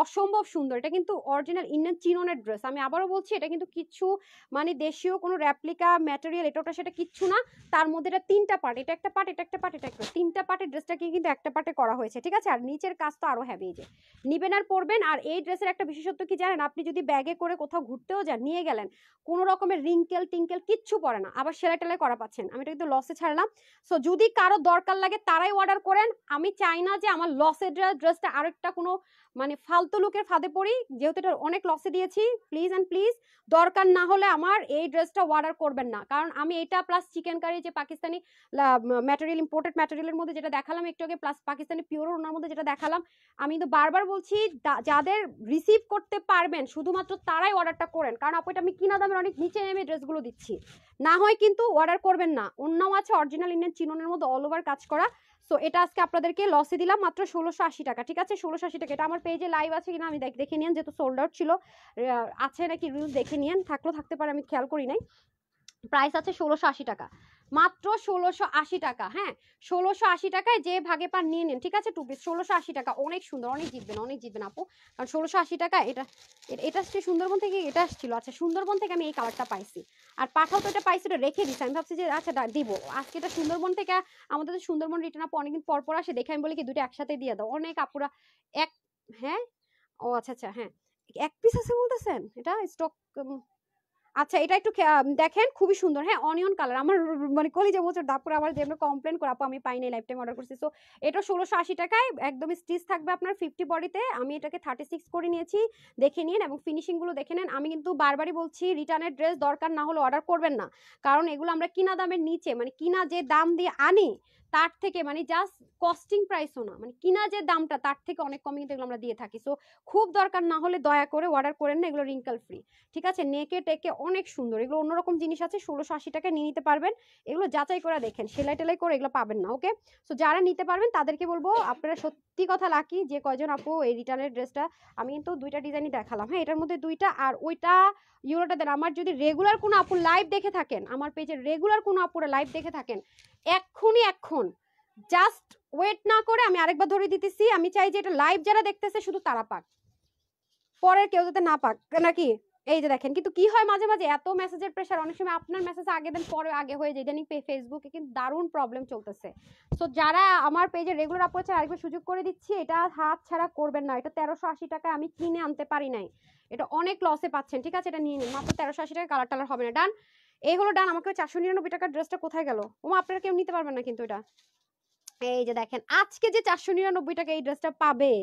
অসম্ভব সুন্দর, এটা কিন্তু অরিজিনাল ইন্ডিয়ান চিননের ড্রেস, আমি আবারও বলছি এটা কিন্তু কিছু মানে দেশীয় কোনো রেপ্লিকা ম্যাটেরিয়াল এটা ওটা সেটা কিচ্ছু না, তার মধ্যে এটা 3টা পার্ট, এটা একটা পার্ট, এটা একটা পার্ট, এটা একটা, 3টা পার্টের ড্রেসটাকে কিন্তু একটা পার্টে করা হয়েছে, ঠিক আছে। আর নিচের কাজ তো আরো হেভি, যে নিবেন আর পরবেন। আর এই ড্রেসের একটা বিশেষত্ব কি জানেন, আপনি যদি ব্যাগে করে কোথাও ঘুরতেও যান, নিয়ে গেলেন, কোনো রকমের রিঙ্কেল টিঙ্কেল কিচ্ছু পড়ে না, আবার সেলাই টেলাই করা পাচ্ছেন, আমি এটা কিন্তু লসে ছাড়লাম। সো যদি কারো দরকার লাগে তারাই অর্ডার করেন, আমি চাই না যে আমার লসের ড্রেসটা আরেকটা কোনো মানে ফালতু লুকের ফাঁদে পড়ি, যেহেতু এটা অনেক লসে দিয়েছি, প্লিজ অ্যান্ড প্লিজ দরকার না হলে আমার এই ড্রেসটা অর্ডার করবেন না, কারণ আমি এটা প্লাস চিকেন কারি যে পাকিস্তানি ম্যাটেরিয়াল, ইম্পোর্টেড ম্যাটেরিয়ালের মধ্যে যেটা দেখালাম একটু আগে, প্লাস পাকিস্তানি পিওর ওনার মধ্যে যেটা দেখালাম, আমি কিন্তু বারবার বলছি যাদের রিসিভ করতে পারবেন শুধুমাত্র তারাই অর্ডারটা করেন, কারণ আপু এটা আমি কিনা দামের অনেক নিচে নেমে ড্রেসগুলো দিচ্ছি, না হয় কিন্তু অর্ডার করবেন না। অন্যও আছে অরিজিনাল ইন্ডিয়ান চিননের মধ্যে অল ওভার কাজ করা। সো এটা আজকে আপনাদেরকে লসে দিলাম মাত্র 1680 টাকা, ঠিক আছে 1680 টাকা। এটা আমার পেজে লাইভ আছে কিনা আমি দেখে নিন, যেহেতু সোল্ড আউট ছিল, আছে নাকি রিলস দেখে নিন, থাকলেও থাকতে পারে আমি খেয়াল করি নাই। প্রাইস আছে 1680 টাকা, মাত্র 1680 টাকা, হ্যাঁ 1680 টাকায় যে ভাগে পান নিয়ে নিন, ঠিক আছে, টু পিস 1680 টাকা, অনেক সুন্দর, অনেক জিতবেন আপু, কারণ 1680 টাকা এটা এটা আসছে সুন্দরবন থেকে, এটা আসছিল, আচ্ছা সুন্দরবন থেকে আমি এই কালারটা পাইছি, আর পাঠাও তো এটা পাইছি, এটা রেখে দিচ্ছি, আমি ভাবছি যে আচ্ছা দিব আজকে, এটা সুন্দরবন থেকে আমাদের তো সুন্দরবন রিটার্ন আপু অনেকদিন পর পর আসে, দেখে আমি বলি কি দুটো একসাথে দিয়ে দাও, অনেক আপুরা এক, হ্যাঁ ও আচ্ছা আচ্ছা, হ্যাঁ এক পিস আছে বলতেছেন, এটা স্টক, আচ্ছা এটা একটু দেখেন খুবই সুন্দর, হ্যাঁ অনিয়ন কালার, আমার মানে কলিজা বছর দাপুর আবার যেমন কমপ্লেন করে আপু আমি পাই নাই, লাইফ টাইম অর্ডার করছি। সো এটা 1680 টাকায় একদম স্টিচ থাকবে আপনার 50 বডিতে, আমি এটাকে 36 করে নিয়েছি, দেখে নিন এবং ফিনিশিং গুলো দেখে নেন। আমি কিন্তু বারবারই বলছি রিটার্নের ড্রেস দরকার না হলে অর্ডার করবেন না, কারণ এগুলো আমরা কিনা দামের নিচে, মানে কিনা যে দাম দিয়ে আনি তার থেকে মানে জাস্ট কস্টিং প্রাইসও না, মানে কিনা যে দামটা তার থেকে অনেক কমে কিন্তু এগুলো আমরা দিয়ে থাকি। সো খুব দরকার না হলে দয়া করে অর্ডার করেন না, এগুলো রিঙ্কেল ফ্রি, ঠিক আছে, নেকে টেকে অনেক সুন্দর, এগুলো অন্যরকম জিনিস আছে, 1680 টাকায় নিয়ে নিতে পারবেন, এগুলো যাচাই করে দেখেন, সেলাই টেলাই করে এগুলো পাবেন না, ওকে। সো যারা নিতে পারবেন তাদেরকে বলবো আপনারা সত্যি কথা লাকি যে কয়জন আপু এই রিটার্নের ড্রেসটা, আমি কিন্তু দুইটা ডিজাইনই দেখালাম, হ্যাঁ এটার মধ্যে দুইটা, আর ওইটা ইউরোটা দেন। আমার যদি রেগুলার কোনো আপু লাইভ দেখে থাকেন, আমার পেজে রেগুলার কোনো আপুরা লাইভ দেখে থাকেন, এখন জাস্ট ওয়েট না করে আমি আরেকবার ধরে দিতেছি, আমি চাই যে এটা লাইভ যারা দেখতেছে শুধু তারা পাক, পরের কেউ যাতে না পাক, নাকি এই যে দেখেন। কিন্তু কি হয় মাঝে মাঝে এত মেসেজের প্রেশার, অনেক সময় আপনার মেসেজ আগে দেন পরে আগে হয়ে যায়, ইদানিং ফেসবুকে কিন্তু দারুণ প্রবলেম চলতেছে। সো যারা আমার পেজে রেগুলার আপু আছে আরেকবার সুযোগ করে দিচ্ছি, এটা হাত ছাড়া করবেন না, এটা 1380 টাকায় আমি কিনে আনতে পারি নাই, এটা অনেক লসে পাচ্ছেন, ঠিক আছে, এটা নিয়ে নিন মাত্র 1380 টাকা, কালার টালার হবে না, ডান, এই হলো ডান। আমাকে 499 টাকার ড্রেসটা কোথায় গেল, ওমা আপনারা কেউ নিতে পারবেন না কিন্তু এটা, এই যে দেখেন আজকে যে 499 টাকা এই ড্রেসটা পাবে,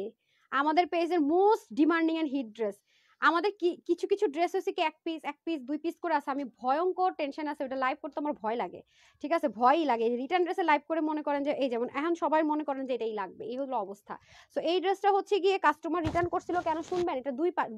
আমাদের পেজের most demanding and hit dress. আমাদের কিছু কিছু ড্রেস হচ্ছে কি এক পিস 2 পিস করে আছে, আমি ভয়ঙ্কর টেনশন আছে, ওটা লাইভ করতে আমার ভয় লাগে, ঠিক আছে, ভয়ই লাগে। রিটার্ন ড্রেসে লাইভ করে মনে করেন যে এই যেমন এখন সবাই মনে করেন যে এটাই লাগবে, এই হলো অবস্থা। সো এই ড্রেসটা হচ্ছে গিয়ে কাস্টমার রিটার্ন করছিল কেন শুনবেন, এটা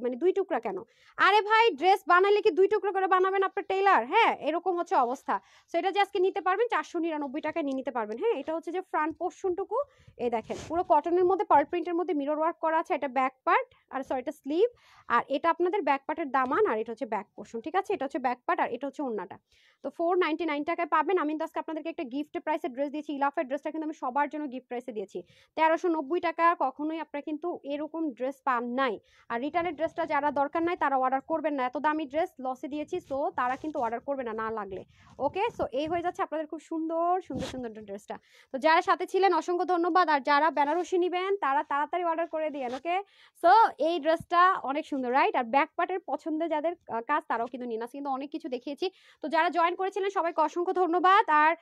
মানে দুই টুকরা কেন, আরে ভাই ড্রেস বানাইলে কি 2 টুকরা করে বানাবেন আপনার টেইলার, হ্যাঁ এরকম হচ্ছে অবস্থা। সো এটা যে আজকে নিতে পারবেন 499 টাকায় নিয়ে নিতে পারবেন, হ্যাঁ এটা হচ্ছে যে ফ্রন্ট পোর্শনটুকু, এই দেখেন পুরো কটনের মধ্যে পার্ল প্রিন্টের মধ্যে মিরর ওয়ার্ক করা আছে, এটা ব্যাক পার্ট, আর সরি এটা স্লিভ, আর এটা আপনাদের ব্যাক পার্টের দামান আর এটা হচ্ছে ব্যাক পোর্শন, ঠিক আছে? এটা হচ্ছে ব্যাক পার্ট আর এটা হচ্ছে ওড়নাটা। তো 499 টাকায় পাবেন। আমি তো আজকে আপনাদেরকে একটা গিফট প্রাইসের ড্রেস দিয়েছি। ইলাফের ড্রেসটা কিন্তু আমি সবার জন্য গিফট প্রাইসে দিয়েছি 1390 টাকা। কখনোই আপনারা কিন্তু এরকম ড্রেস পান নাই। আর রিটার্নের ড্রেসটা যারা দরকার নাই তারা অর্ডার করবেন না, এত দামি ড্রেস লসে দিয়েছি, সো তারা কিন্তু অর্ডার করবে না, না লাগলে। ওকে, সো এই হয়ে যাচ্ছে আপনাদের খুব সুন্দর সুন্দর সুন্দর ড্রেসটা। তো যারা সাথে ছিলেন অসংখ্য ধন্যবাদ। আর যারা বেনারসি নেবেন তারা তাড়াতাড়ি অর্ডার করে দিয়েন। ওকে, সো এই ড্রেসটা অনেক সুন্দর, রাইট? আর ব্যাক পার্টের পছন্দের যাদের কাজ তারাও কিন্তু নিন, আজকে কিন্তু অনেক কিছু দেখিয়েছি। তো যারা জয়েন করেছিলেন সবাইকে অসংখ্য ধন্যবাদ। আর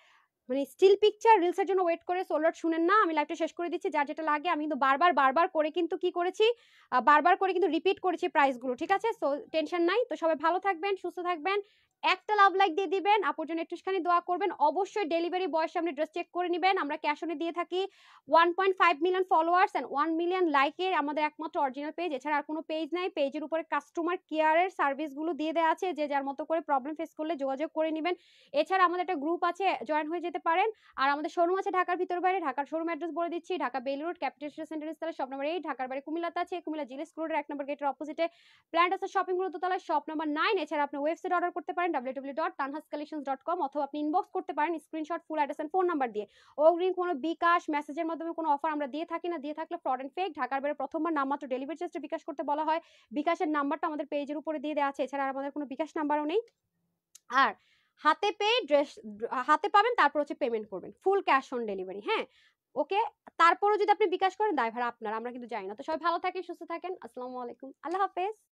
মানে স্টিল পিকচার রিলসের জন্য ওয়েট করে সোলার শুনেন না, আমি লাইভটা শেষ করে দিচ্ছি। যার যেটা লাগে, আমি কিন্তু বারবার করে কিন্তু কি করেছি, বারবার করে কিন্তু রিপিট করেছি প্রাইসগুলো, ঠিক আছে? সো টেনশন নাই। তো সবাই ভালো থাকবেন, সুস্থ থাকবেন। একটা লাভ লাইক দিয়ে দিবেন, আপুর জন্য একটুখানি দোয়া করবেন। অবশ্যই ডেলিভারি বয়ের সামনে ড্রেস চেক করে নেবেন। আমরা ক্যাশ অনে দিয়ে থাকি। 1.5 মিলিয়ন ফলোয়ার্স এন্ড 1 মিলিয়ন লাইকের আমাদের একমাত্র অরিজিনাল পেজ, এছাড়া আর কোনো পেজ নাই। পেজের উপরে কাস্টমার কেয়ারের সার্ভিসগুলো দিয়ে দেওয়া আছে, যে যার মতো করে প্রবলেম ফেস করলে যোগাযোগ করে নেবেন। এছাড়া আমাদের একটা গ্রুপ আছে, জয়েন হয়ে যেতে পারেন। আর আমাদের শোরুম আছে ঢাকার ভিতর বাইরে। ঢাকার শোরুম অ্যাড্রেস বলে দিচ্ছি, Dhaka Bailey road capital centre ইস্তালা শপ নাম্বার 8। ঢাকার বাইরে কুমিল্লাতে আছে, কুমিল্লা জিলেস রোডের 1 নম্বর গেটের অপোজিটে প্ল্যান্ট আছে শপিং মল দোতলা, শপ নাম্বার 9। এছাড়া আপনি ওয়েবসাইট অর্ডার করতে পারেন www.tanhascollections.com, অথবা আপনি ইনবক্স করতে পারেন screenshot full address and phone number দিয়ে। অগ্রিম কোনো বিকাশ মেসেজের মাধ্যমে কোনো অফার আমরা দিয়ে থাকি না, দিয়ে থাকলে ফ্রড এন্ড ফেক। ঢাকার বাইরে প্রথমবার নামমাত্র ডেলিভারি চার্জটা বিকাশ করতে বলা হয়। বিকাশের নাম্বারটা আমাদের পেজের উপরে দিয়ে দেওয়া আছে। এছাড়া আমাদের কোনো বিকাশ নাম্বারও নেই। আর হাতে পেয়ে ড্রেস হাতে পাবেন, তারপর হচ্ছে পেমেন্ট করবেন, ফুল ক্যাশ অন ডেলিভারি। হ্যাঁ, ওকে। তারপরও যদি আপনি বিকাশ করেন দায় ভাড়া আপনার, আমরা কিন্তু জানি না। তো সবাই ভালো থাকেন, সুস্থ থাকেন। আসসালামু আলাইকুম, আল্লাহ হাফেজ।